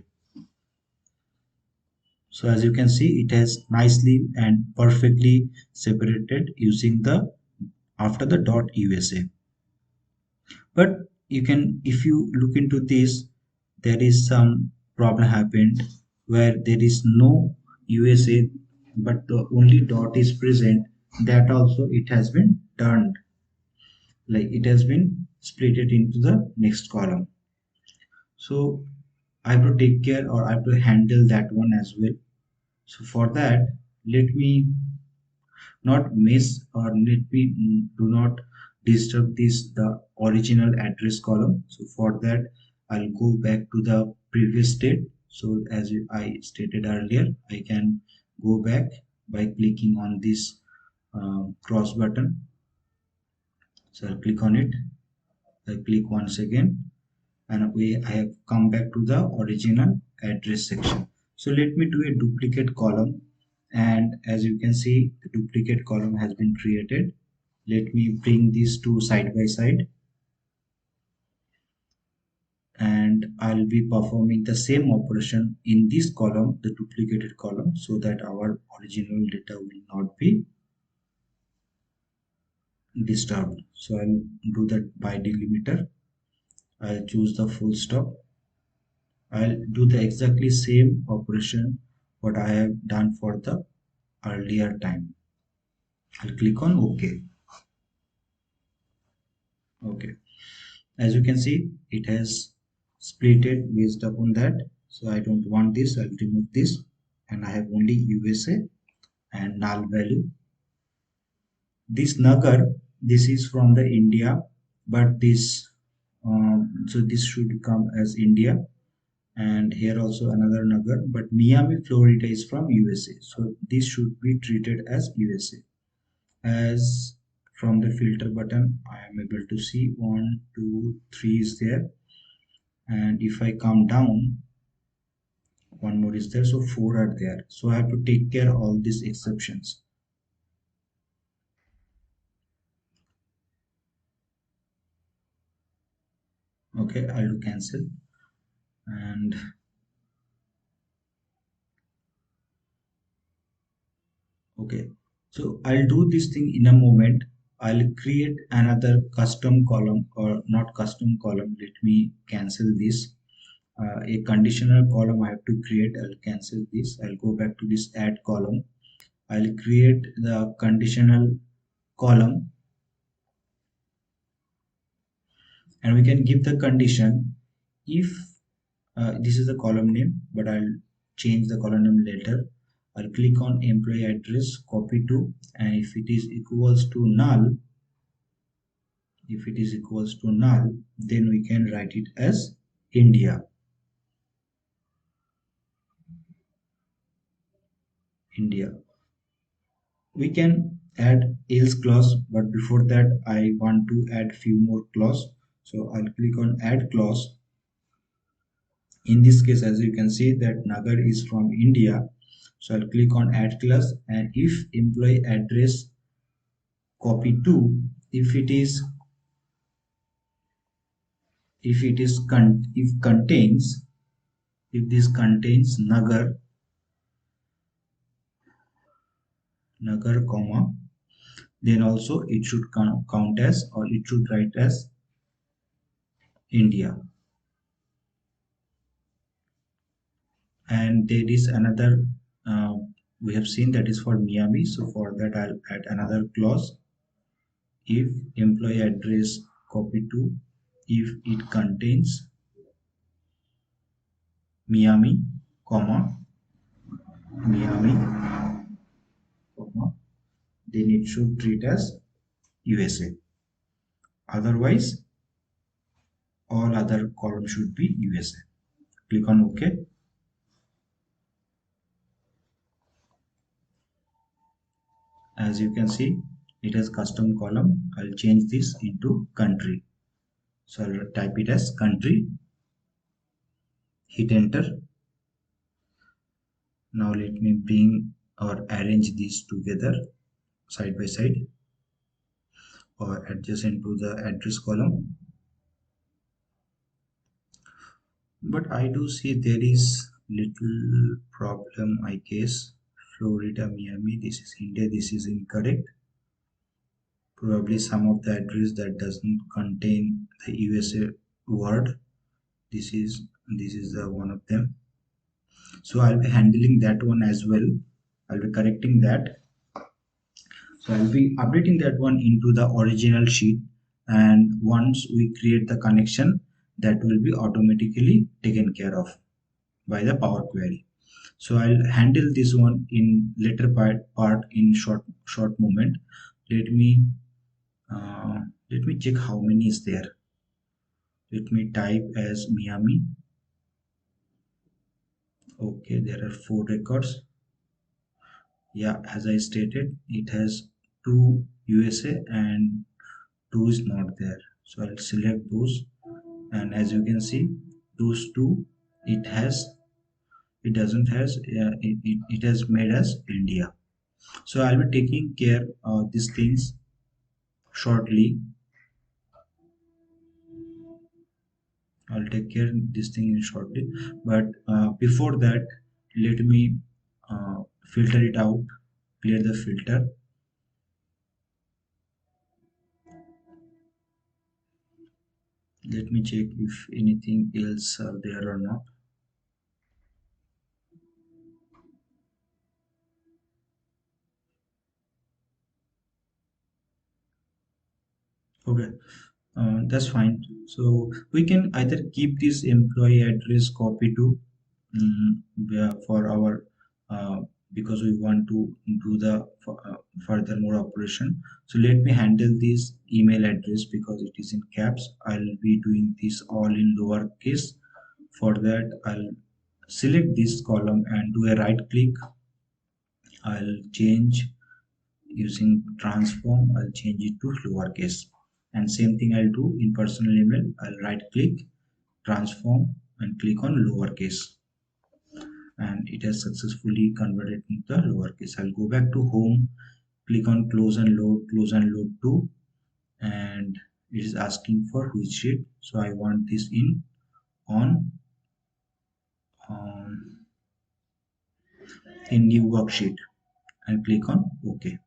So as you can see, it has nicely and perfectly separated using the after the .usa. But you can, if you look into this, there is some problem happened where there is no USA but the only dot is present. That also it has been turned, like it has been split it into the next column. So I have to take care, or I have to handle that one as well. So for that, let me not miss, or let me do not disturb this the original address column. So for that, I'll go back to the previous state. So as I stated earlier, I can go back by clicking on this cross button. So I'll click on it. I click once again, and I have come back to the original address section. So let me do a duplicate column, and as you can see, the duplicate column has been created. Let me bring these two side by side, and I'll be performing the same operation in this column, the duplicated column, so that our original data will not be disturbed. So I'll do that by delimiter. I'll choose the full stop. I'll do the exactly same operation what I have done for the earlier time. I'll click on OK. Okay. As you can see, it has split it based upon that. So I don't want this, I'll remove this, and I have only USA and null value. This Nagar, this is from the India, but this so this should come as India, and here also another Nagar, but Miami, Florida is from USA, so this should be treated as USA. As from the filter button I am able to see 1 2 3 is there, and if I come down, one more is there, so 4 are there. So I have to take care of all these exceptions. Okay, I'll do cancel, and okay, so I'll do this thing in a moment. I'll create another custom column, or not custom column, let me cancel this. A conditional column I have to create. I'll cancel this, I'll go back to this add column. I'll create the conditional column, and we can give the condition if this is the column name, but I'll change the column name later. I'll click on employee address, copy to, and if it is equals to null, if it is equals to null, then we can write it as India. India. We can add else clause, but before that I want to add few more clause. So I'll click on add clause. In this case, as you can see that Nagar is from India, so I'll click on add clause, and if employee address copy to, if it is if contains, if this contains Nagar comma, then also it should count as, or it should write as India. And there is another we have seen that is for Miami, so for that I'll add another clause. If employee address copy to, if it contains Miami comma Miami comma, then it should treat as USA. Otherwise all other columns should be USA. Click on OK. As you can see, it has custom column. I'll change this into country. So I'll type it as country, hit enter. Now let me bring or arrange these together side by side or adjacent to the address column. But I do see there is little problem, I guess. Florida, Miami, this is India, this is incorrect. Probably some of the address that doesn't contain the USA word. This is the one of them. So I'll be handling that one as well. I'll be correcting that. So I'll be updating that one into the original sheet, and once we create the connection, that will be automatically taken care of by the Power Query. So I'll handle this one in later part in short moment. Let me check how many is there. Let me type as Miami. Okay, there are 4 records. Yeah, as I stated, it has 2 USA and 2 is not there. So I'll select those, and as you can see, those 2 it doesn't has it has made as India. So I'll be taking care of these things shortly. I'll take care of this thing shortly, but before that, let me filter it out, clear the filter. Let me check if anything else are there or not. Okay, That's fine. So we can either keep this employee address copy to for our because we want to do the furthermore operation. So let me handle this email address because it is in caps. I'll be doing this all in lowercase. For that, I'll select this column and do a right click. I'll change using transform. I'll change it to lowercase, and same thing I'll do in personal email. I'll right click, transform, and click on lowercase, and it has successfully converted into the lowercase. I'll go back to home, click on close and load to, and it is asking for which sheet. So I want this on um, in new worksheet, and click on OK.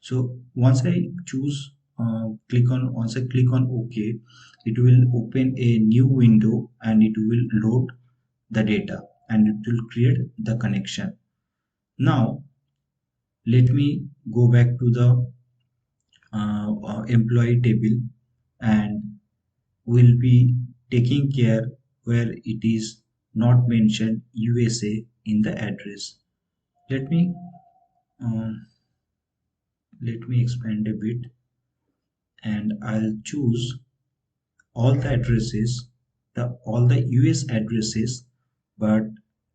So once I choose once I click on OK, it will open a new window and it will load the data and it will create the connection. Now let me go back to the employee table, and will be taking care where it is not mentioned USA in the address. Let me um, let me expand a bit, and I'll choose all the addresses, all the US addresses, but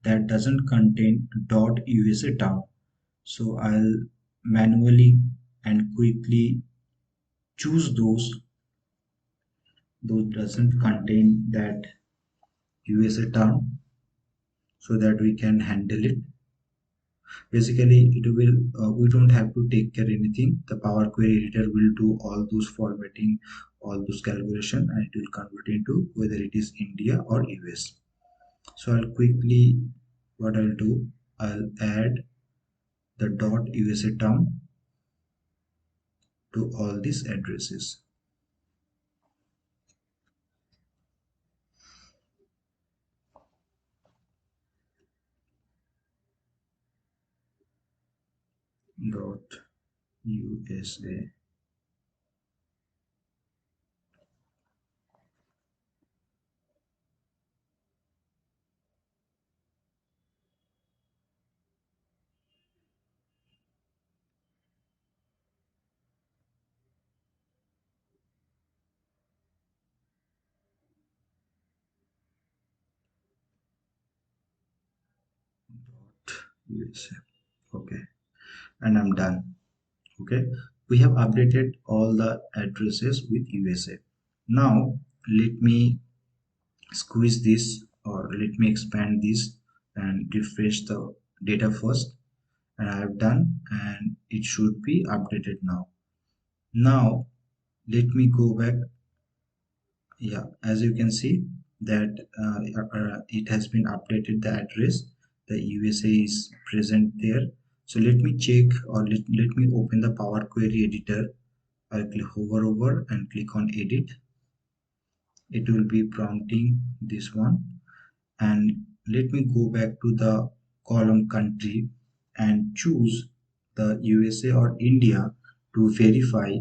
that doesn't contain .USA town. So I'll manually and quickly choose those doesn't contain that USA term so that we can handle it. Basically, it will we don't have to take care anything. The Power Query editor will do all those formatting, all those calculation, and it will convert into whether it is India or US. So I'll quickly what I'll do, I'll add the .USA town to all these addresses. .USA. .USA. Okay, and I'm done. Okay, we have updated all the addresses with USA. Now let me squeeze this, or let me expand this and refresh the data first, and I have done, and it should be updated now. Now let me go back. Yeah, as you can see that it has been updated, the address, the USA is present there. So let me check, or let me open the Power Query editor. I'll hover over and click on edit. It will be prompting this one, and let me go back to the column country and choose the USA or India to verify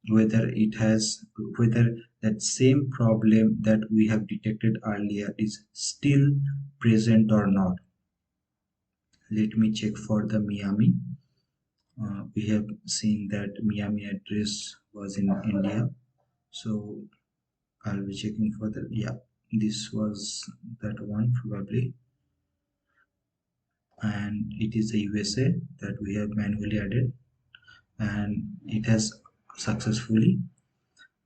whether it has, whether that same problem that we have detected earlier is still present or not. Let me check for the Miami. We have seen that Miami address was in India, so I'll be checking for that. Yeah, this was that one probably, and it is a USA that we have manually added, and it has successfully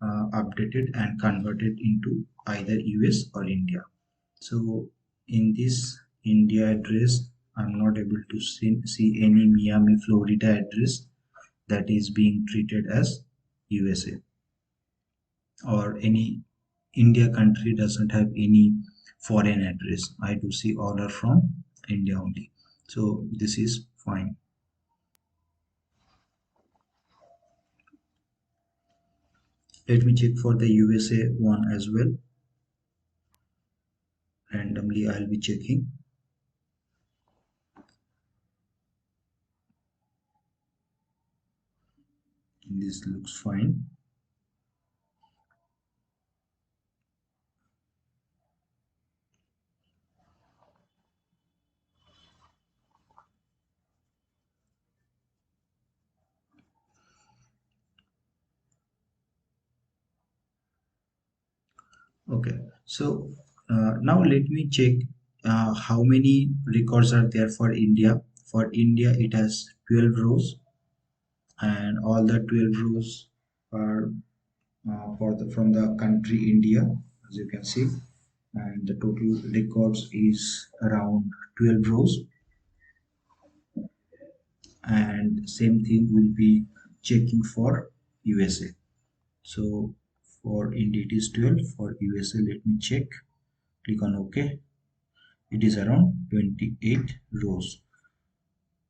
updated and converted into either US or India. So in this India address, I'm not able to see any Miami, Florida address that is being treated as USA, or any India country doesn't have any foreign address. I do see all are from India only. So this is fine. Let me check for the USA one as well. Randomly I'll be checking. This looks fine. Okay, so now let me check how many records are there for India. For India, it has 12 rows, and all the 12 rows are from the country India, as you can see, and the total records is around 12 rows. And same thing will be checking for USA. So for India it is 12, for USA let me check, click on OK. It is around 28 rows.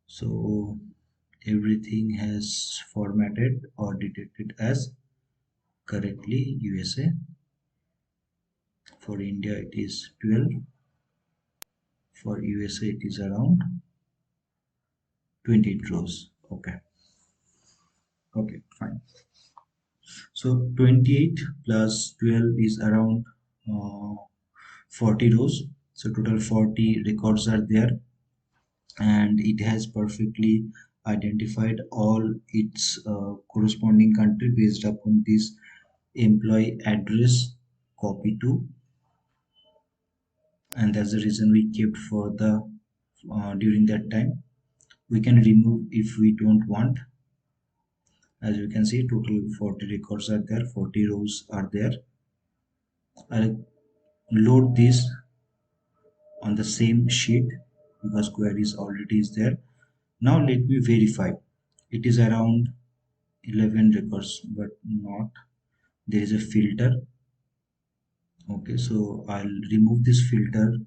So everything has formatted or detected as correctly USA. For India it is 12, for USA it is around 28 rows. Okay, fine. So 28 plus 12 is around 40 rows. So total 40 records are there, and it has perfectly identified all its corresponding country based upon this employee address copy to, and that's the reason we kept for the during that time. We can remove if we don't want. As you can see, total 40 records are there, 40 rows are there. I'll load this on the same sheet because queries already is there. Now let me verify. It is around 11 records, but not. There is a filter. Okay, so I'll remove this filter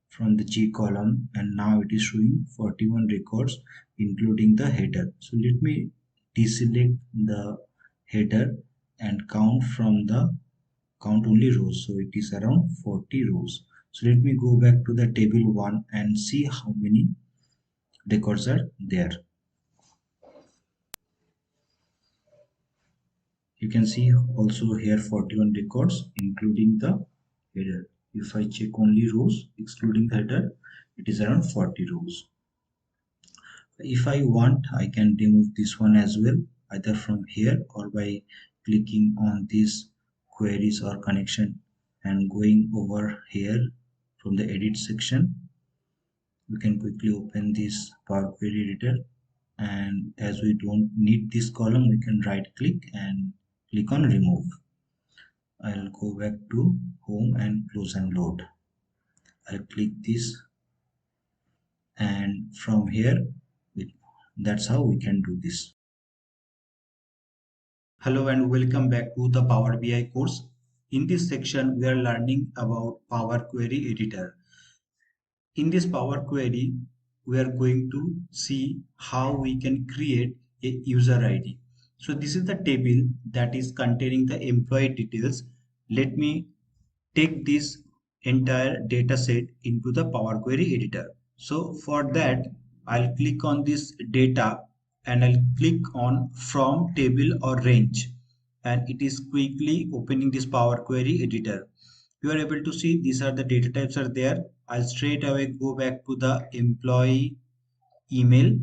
from the G column, and now it is showing 41 records including the header. So let me deselect the header and count only rows. So it is around 40 rows. So let me go back to the table 1 and see how many records are there. You can see also here 41 records including the header. If I check only rows excluding the header, it is around 40 rows. If I want, I can remove this one as well, either from here or by clicking on this queries or connection and going over here from the edit section. We can quickly open this Power Query Editor, and as we don't need this column, we can right click and click on remove. I'll go back to home and close and load. I'll click this, and from here that's how we can do this. Hello and welcome back to the Power BI course. In this section we are learning about Power Query Editor. In this Power Query we are going to see how we can create a user ID. So this is the table that is containing the employee details. Let me take this entire data set into the Power Query Editor. So for that, I'll click on this data and I'll click on from table or range, and it is quickly opening this Power Query Editor. You are able to see these are the data types are there. I'll straight away go back to the employee email,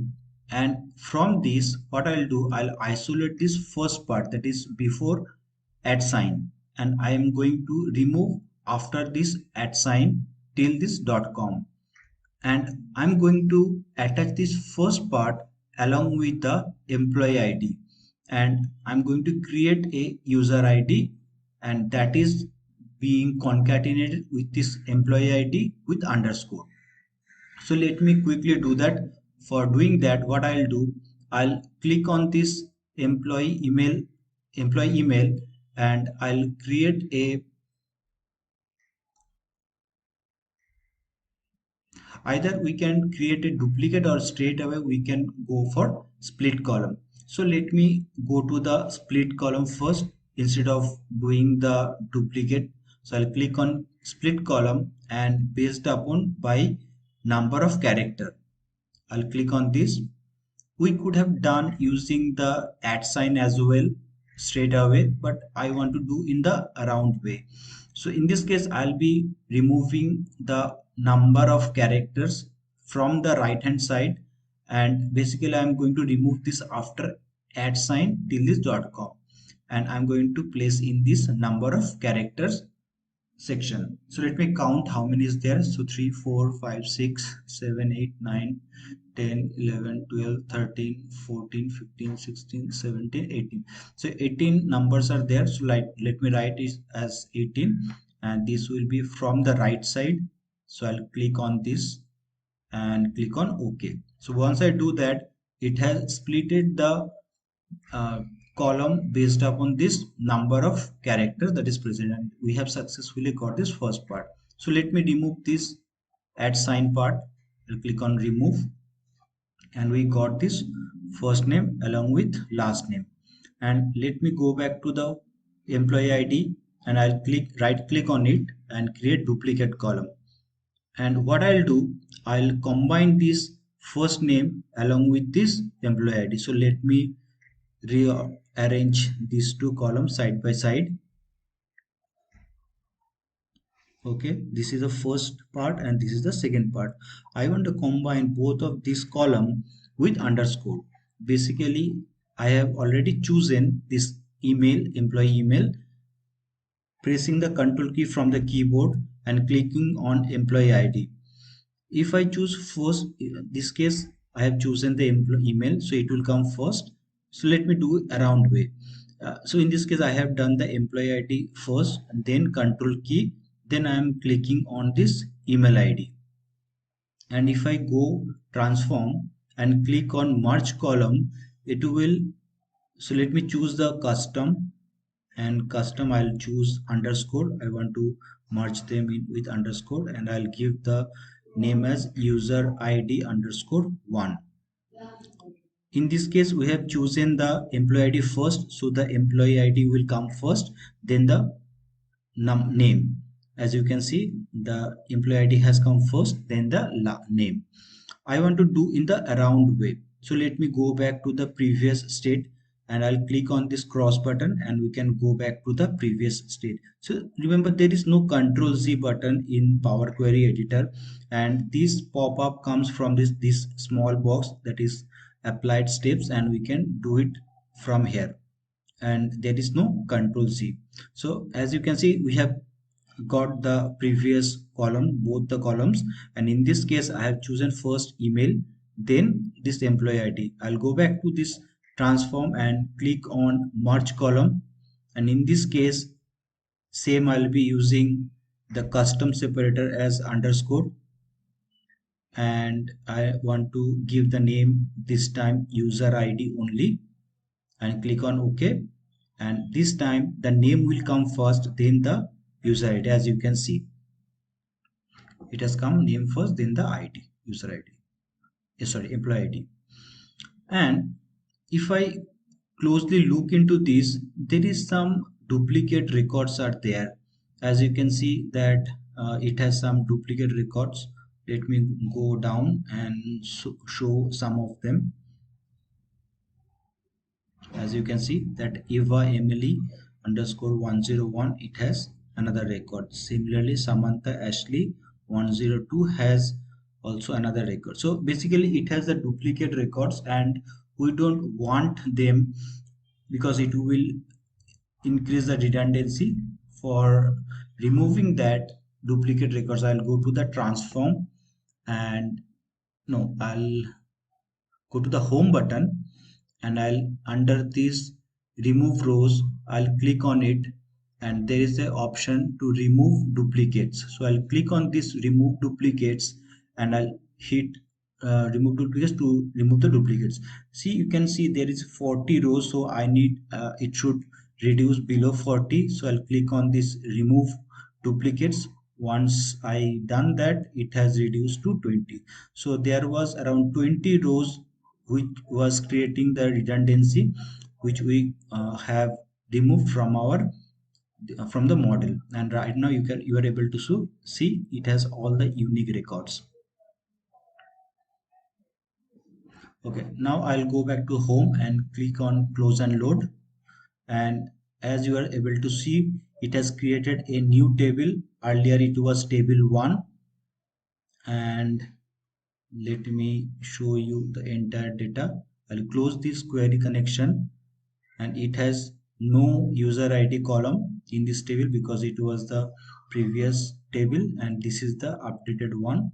and from this what I'll do, I'll isolate this first part, that is before at sign, and I am going to remove after this at sign till this .com, and I'm going to attach this first part along with the employee ID, and I'm going to create a user ID, and that is being concatenated with this employee ID with underscore. So let me quickly do that. For doing that, what I'll do, I'll click on this employee email, and I'll create a, either we can create a duplicate or straight away we can go for split column. So let me go to the split column first instead of doing the duplicate. So I'll click on split column, and based upon by number of character, I'll click on this. We could have done using the at sign as well straight away, but I want to do in the around way. So in this case, I'll be removing the number of characters from the right hand side, and basically I'm going to remove this after at sign till this .com, and I'm going to place in this number of characters section. So let me count how many is there. So 3, 4, 5, 6, 7, 8, 9, 10, 11, 12, 13, 14, 15, 16, 17, 18. So 18 numbers are there. So like let me write it as 18, and this will be from the right side. So I'll click on this and click on OK. So once I do that, it has splitted the uh, column based upon this number of characters that is present, and we have successfully got this first part. So let me remove this at sign part. I'll click on remove, and we got this first name along with last name. And let me go back to the employee ID, and I'll right click on it and create duplicate column. And what I'll do, I'll combine this first name along with this employee ID. So let me rearrange these two columns side by side. Okay, this is the first part and this is the second part. I want to combine both of these column with underscore. Basically, I have already chosen this email, employee email, pressing the control key from the keyboard and clicking on employee ID. If I choose first, in this case I have chosen the email, so it will come first. So let me do around way. So in this case I have done the employee ID first and then control key, then I am clicking on this email ID. And if I go transform and click on merge column, it will, so let me choose the custom, and custom I'll choose underscore. I want to merge them in with underscore, and I'll give the name as user ID underscore 1. In this case we have chosen the employee ID first, so the employee ID will come first, then the name. As you can see, the employee ID has come first, then the name. I want to do in the around way. So let me go back to the previous state, and I'll click on this cross button and we can go back to the previous state. So remember, there is no control Z button in Power Query editor, and this pop-up comes from this small box that is applied steps, and we can do it from here, and there is no control Z. So as you can see, we have got the previous column, both the columns, and in this case I have chosen first email, then this employee ID. I'll go back to this transform and click on merge column, and in this case same I'll be using the custom separator as underscore, and I want to give the name this time user ID only, and click on OK. And this time the name will come first, then the user ID. As you can see, it has come name first, then the ID, user ID, sorry, employee ID. And if I closely look into this, there is some duplicate records are there. As you can see that it has some duplicate records. Let me go down and show some of them. As you can see that Eva Emily underscore 101, it has another record. Similarly, Samantha Ashley 102 has also another record. So basically it has the duplicate records, and we don't want them because it will increase the redundancy. For removing that duplicate records, I'll go to the transform, and no, I'll go to the home button, and I'll under this remove rows, I'll click on it, and there is an option to remove duplicates. So I'll click on this remove duplicates, and I'll hit remove duplicates to remove the duplicates. See, you can see there is 40 rows, so I need it should reduce below 40. So I'll click on this remove duplicates. Once I done that, it has reduced to 20. So there was around 20 rows which was creating the redundancy, which we have removed from our from the model. And right now you are able to see it has all the unique records. Okay, now I'll go back to home and click on close and load. And as you are able to see, it has created a new table. Earlier it was table 1, and let me show you the entire data. I'll close this query connection, and it has no user ID column in this table because it was the previous table, and this is the updated one.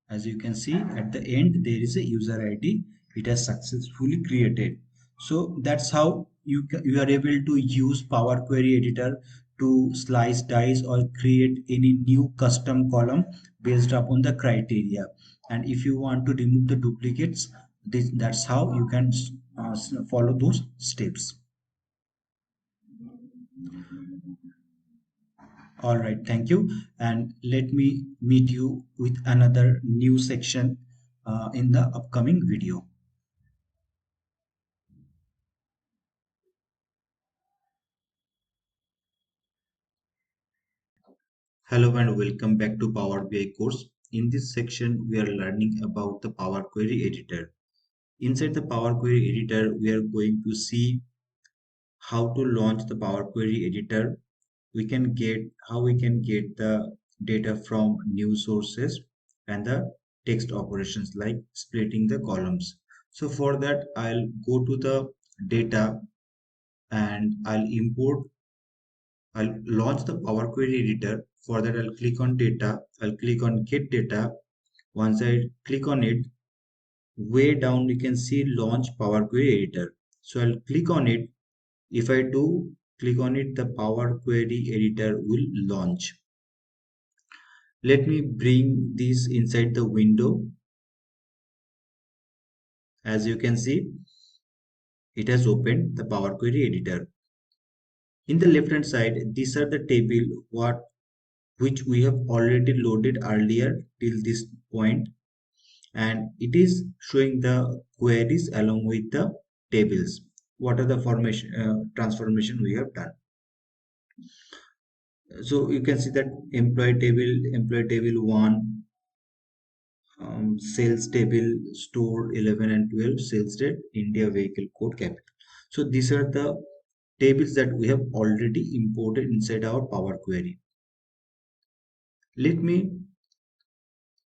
As you can see at the end, there is a user ID. It has successfully created. So that's how you are able to use Power Query Editor to slice, dice, or create any new custom column based upon the criteria. And if you want to remove the duplicates, that's how you can follow those steps. All right, thank you. And let me meet you with another new section in the upcoming video. Hello and welcome back to Power BI course. In this section, we are learning about the Power Query Editor. Inside the Power Query Editor, we are going to see how to launch the Power Query Editor. How we can get the data from news sources and the text operations like splitting the columns. So for that, I'll go to the data and I'll launch the Power Query Editor. For that, I'll click on data. I'll click on get data. Once I click on it, way down we can see launch Power Query Editor. So I'll click on it. If I do click on it, the Power Query Editor will launch. Let me bring this inside the window. As you can see, it has opened the Power Query Editor. In the left hand side, these are the table which we have already loaded earlier till this point, and it is showing the queries along with the tables. What are the formation transformation we have done? So you can see that employee table 1, sales table, store 11 and 12, sales date, India, vehicle code, capital. So these are the tables that we have already imported inside our Power Query. Let me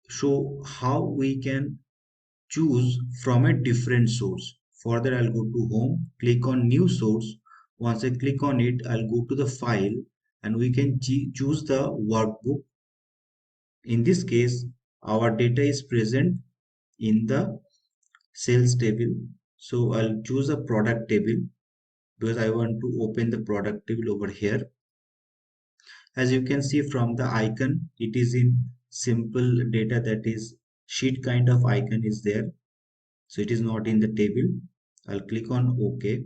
show how we can choose from a different source. For that, I'll go to home, click on new source. Once I click on it, I'll go to the file, and we can choose the workbook. In this case, our data is present in the sales table. So I'll choose a product table because I want to open the product table over here. As you can see from the icon, it is in simple data, that is sheet kind of icon is there. So it is not in the table. I'll click on OK.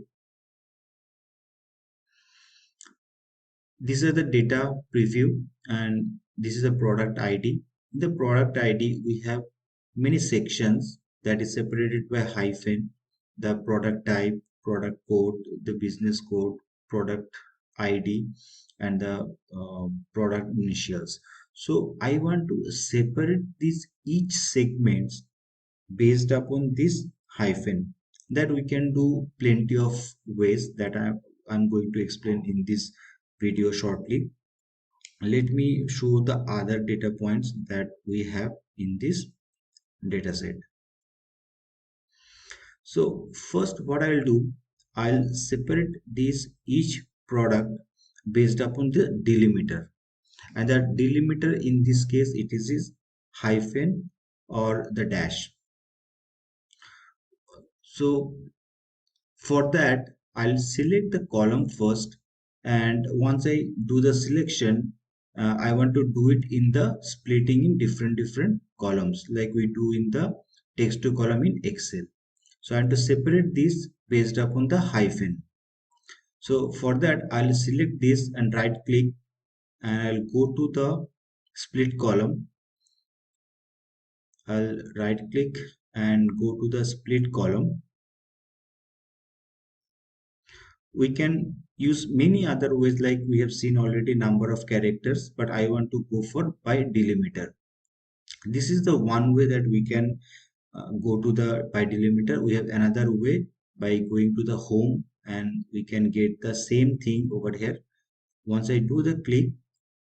These are the data preview, and this is the product ID. In the product ID, we have many sections that is separated by hyphen: the product type, product code, the business code, product ID, and the product initials. So I want to separate these each segments based upon this hyphen. That we can do plenty of ways that I'm going to explain in this video shortly. Let me show the other data points that we have in this data set. So first what I'll do, I'll separate this each product based upon the delimiter, and that delimiter in this case it is hyphen or the dash. So for that, I'll select the column first, and once I do the selection, I want to do it in the splitting in different columns like we do in the text to column in Excel. So I have to separate this based upon the hyphen. So for that, I'll select this and right click, and I'll go to the split column. I'll right click and go to the split column. We can use many other ways, like we have seen already, number of characters, but I want to go for by delimiter. This is the one way that we can go to the by delimiter, we have another way by going to the home, and we can get the same thing over here. Once I do the click,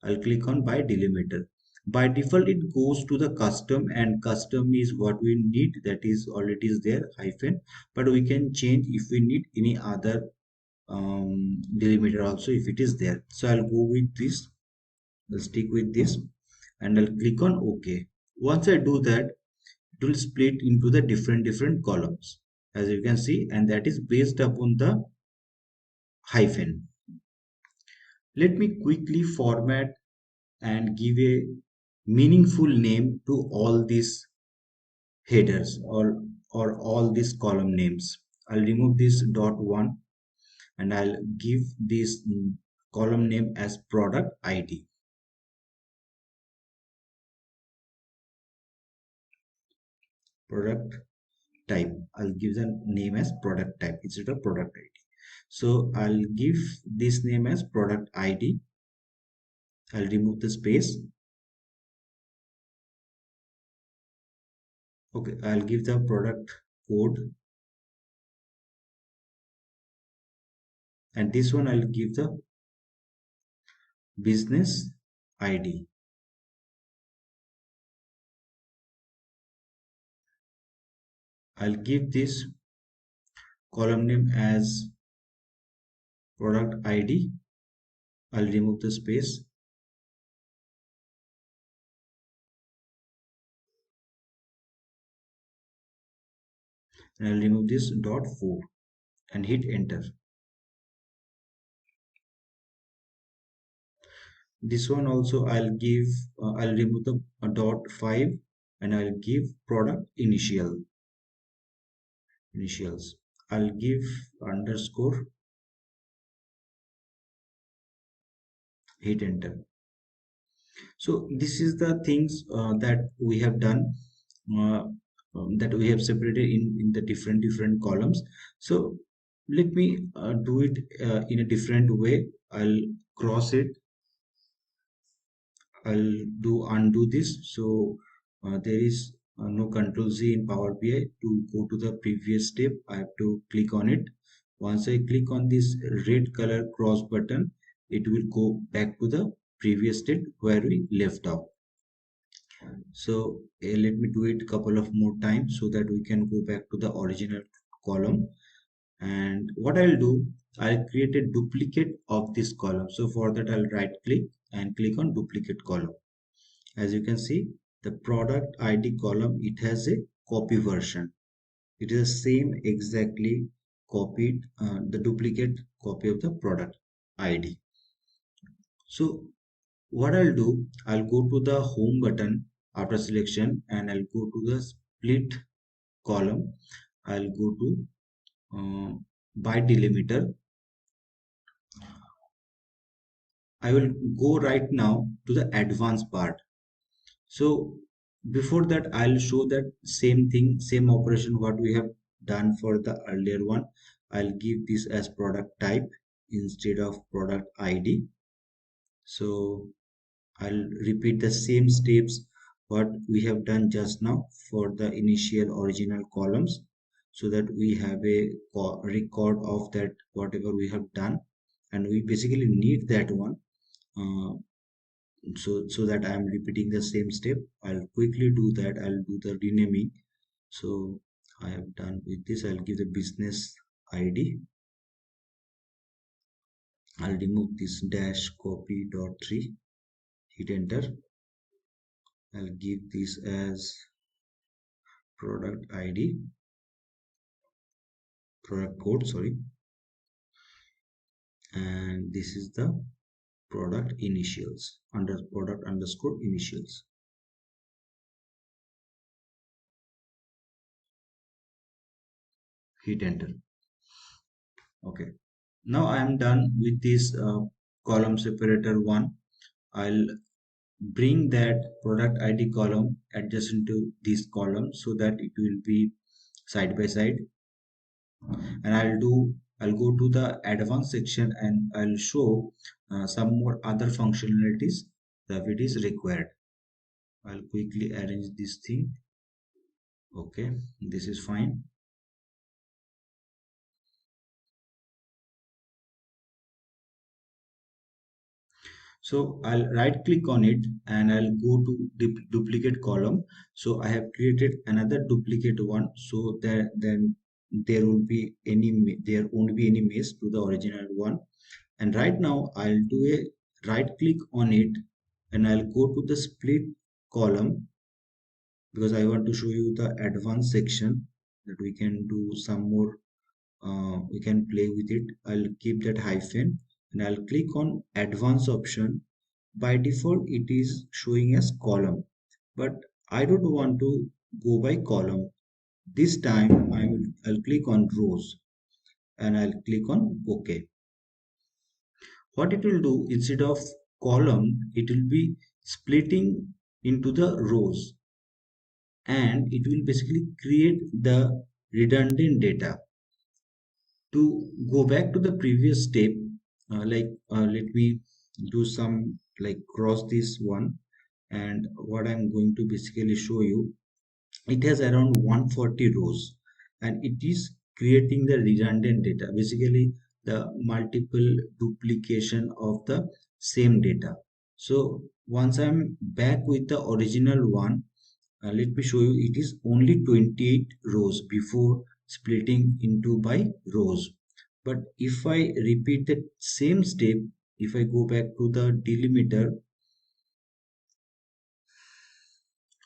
I'll click on by delimiter. By default, it goes to the custom, and custom is what we need, that is already is there hyphen, but we can change if we need any other delimiter also if it is there. So I'll go with this, I'll stick with this, and I'll click on OK. Once I do that, it will split into the different columns, as you can see, and that is based upon the hyphen. Let me quickly format and give a meaningful name to all these headers, or all these column names. I'll remove this dot one, and I'll give this column name as product ID. Product type, I'll give the name as product type instead of product ID. So I'll give this name as product ID. I'll remove the space. Okay, I'll give the product code, and this one I'll give the business ID. I'll give this column name as product ID. I'll remove the space. And I'll remove this dot 4 and hit enter. This one also I'll give, I'll remove the dot 5, and I'll give product initials. I'll give underscore, hit enter. So this is the things that we have done, uh, that we have separated in the different columns. So let me do it in a different way. I'll cross it, I'll do undo this. So there is no control Z in Power BI. To go to the previous step, I have to click on it. Once I click on this red color cross button, it will go back to the previous step where we left off. So let me do it a couple of more times so that we can go back to the original column. And what I'll do, I'll create a duplicate of this column. So for that, I'll right click and click on duplicate column. As you can see, the product ID column, it has a copy version. It is the same exactly copied, the duplicate copy of the product ID. So what I'll do, I'll go to the home button after selection, and I'll go to the split column. I'll go to by delimiter. I will go right now to the advanced part. So before that, I'll show that same thing, same operation what we have done for the earlier one. I'll give this as product type instead of product ID. So I'll repeat the same steps what we have done just now for the initial original columns, so that we have a record of that whatever we have done, and we basically need that one. So that I am repeating the same step. I'll quickly do that. I'll do the renaming. So I have done with this. I'll give the business ID. I'll remove this dash copy dot 3, hit enter. I'll give this as product ID, product code, sorry, and this is the product initials, under product underscore initials. Hit enter. Okay, now I am done with this column separator one. I'll bring that product ID column adjacent to this column so that it will be side by side, and I'll go to the advanced section, and I'll show some more other functionalities that it is required. I'll quickly arrange this thing. Okay, this is fine. So I'll right click on it and I'll go to duplicate column. So I have created another duplicate one, so that then there won't be any miss to the original one. And right now I'll do a right click on it and I'll go to the split column, because I want to show you the advanced section that we can do some more. We can play with it. I'll keep that hyphen and I'll click on advanced option. By default it is showing as column, but I don't want to go by column. This time I'll click on rows and I'll click on OK. What it will do, instead of column, it will be splitting into the rows, and it will basically create the redundant data. To go back to the previous step, let me do some, like, cross this one, and what I'm going to basically show you, it has around 140 rows and it is creating the redundant data, basically the multiple duplication of the same data. So once I'm back with the original one, let me show you, it is only 28 rows before splitting into by rows. But if I repeat the same step, if I go back to the delimiter,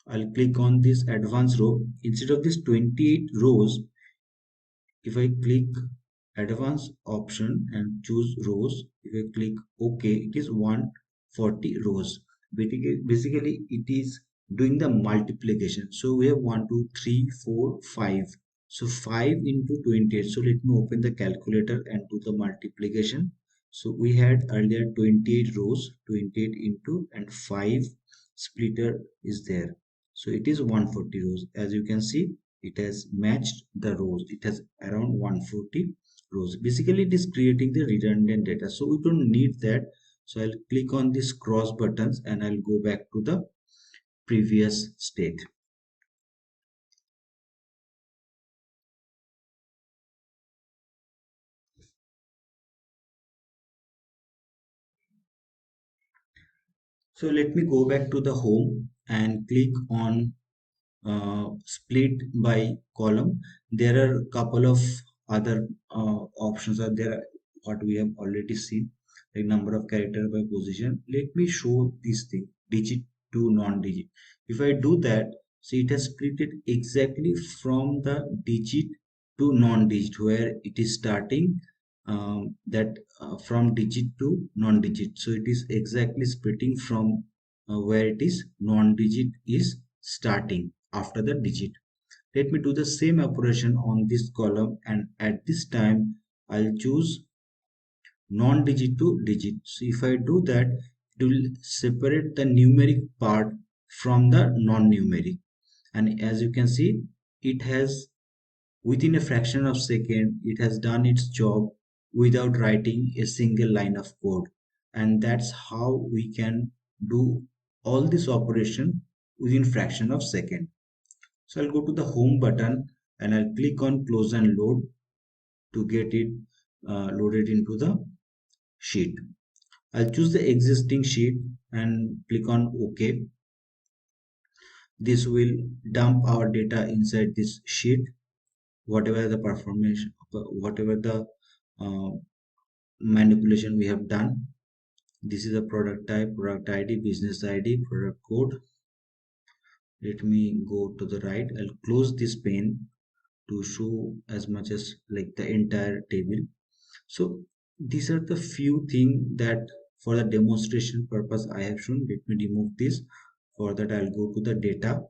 I'll click on this advanced row. Instead of this 28 rows, if I click advanced option and choose rows, if I click OK, it is 140 rows. Basically it is doing the multiplication. So we have 1 2 3 4 5, so 5 into 28. So let me open the calculator and do the multiplication. So we had earlier 28 rows, 28 into and 5 splitter is there, so it is 140 rows. As you can see, it has matched the rows, it has around 140 rows. Basically it is creating the redundant data, so we don't need that. So I'll click on this cross buttons and I'll go back to the previous state. So let me go back to the home and click on split by column. There are a couple of other options are there, what we have already seen, like number of character by position. Let me show this thing, digit to non-digit. If I do that, see, it has split it exactly from the digit to non-digit, where it is starting, that from digit to non-digit. So it is exactly splitting from where it is non-digit is starting after the digit. Let me do the same operation on this column, and at this time I'll choose non-digit to digit. So if I do that, it will separate the numeric part from the non-numeric, and as you can see, it has, within a fraction of second, it has done its job without writing a single line of code. And that's how we can do all this operation within fraction of second. So I'll go to the home button and I'll click on close and load to get it loaded into the sheet. I'll choose the existing sheet and click on OK. This will dump our data inside this sheet, whatever the performance, whatever the uh, manipulation we have done. This is the product type, product ID, business ID, product code. Let me go to the right. I'll close this pane to show as much as like the entire table. So these are the few things that for the demonstration purpose I have shown. Let me remove this. For that I'll go to the data.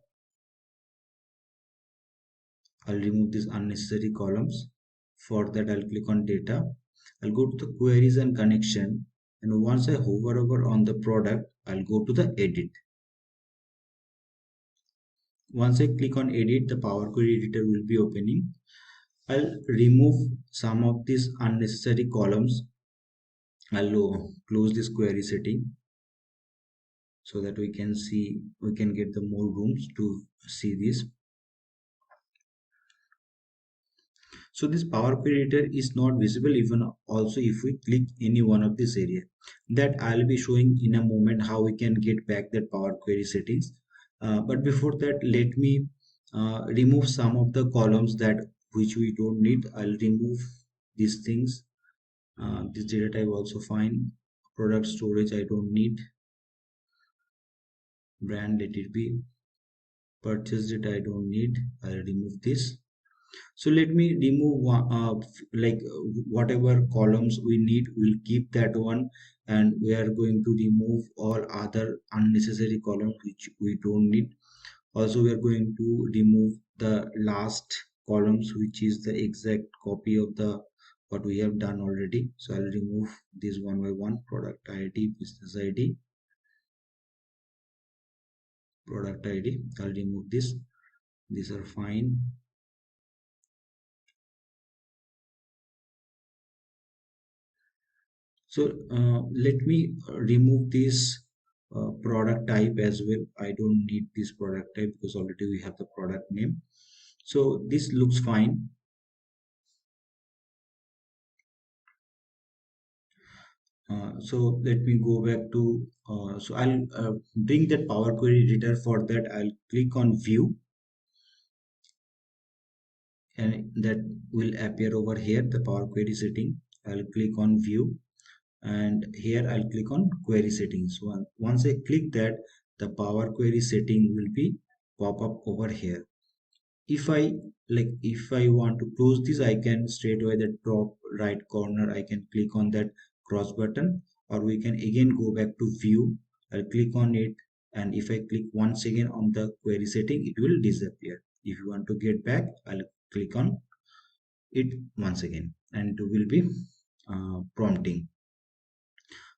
I'll remove these unnecessary columns. For that I'll click on data. I'll go to the queries and connection, and once I hover over on the product, I'll go to the edit. Once I click on edit, the Power Query editor will be opening. I'll remove some of these unnecessary columns. I'll close this query setting so that we can get the more rooms to see this. So this Power Query editor is not visible even also if we click any one of this area. That I'll be showing in a moment how we can get back that Power Query settings. But before that, let me remove some of the columns that which we don't need. I'll remove these things. This data type also fine. Product storage I don't need. Brand let it be. Purchase it I don't need. I'll remove this. So let me remove whatever columns we need, we'll keep that one, and we are going to remove all other unnecessary columns which we don't need. Also we are going to remove the last columns which is the exact copy of the what we have done already. So I'll remove this one by one. Product ID, business ID, product ID. I'll remove this. These are fine. So let me remove this product type as well. I don't need this product type because already we have the product name. So this looks fine. So let me go back to so I'll bring that Power Query editor. For that I'll click on view, and that will appear over here, the Power Query setting. I'll click on view, and here I'll click on query settings. Once I click that, the Power Query setting will be pop up over here. If I want to close this, I can straight away the top right corner I can click on that cross button, or we can again go back to view. I'll click on it, and if I click once again on the query setting, it will disappear. If you want to get back, I'll click on it once again, and it will be prompting.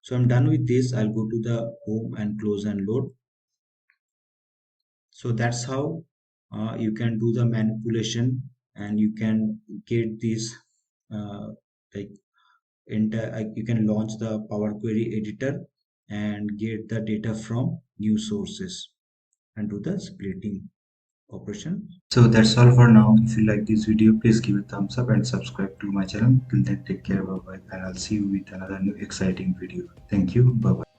So I'm done with this. I'll go to the home and close and load. So that's how you can do the manipulation, and you can get this uh, like you can launch the Power Query editor and get the data from new sources and do the splitting operation. So that's all for now. If you like this video, please give a thumbs up and subscribe to my channel. Till then, take care, bye bye, and I'll see you with another new exciting video. Thank you, bye bye.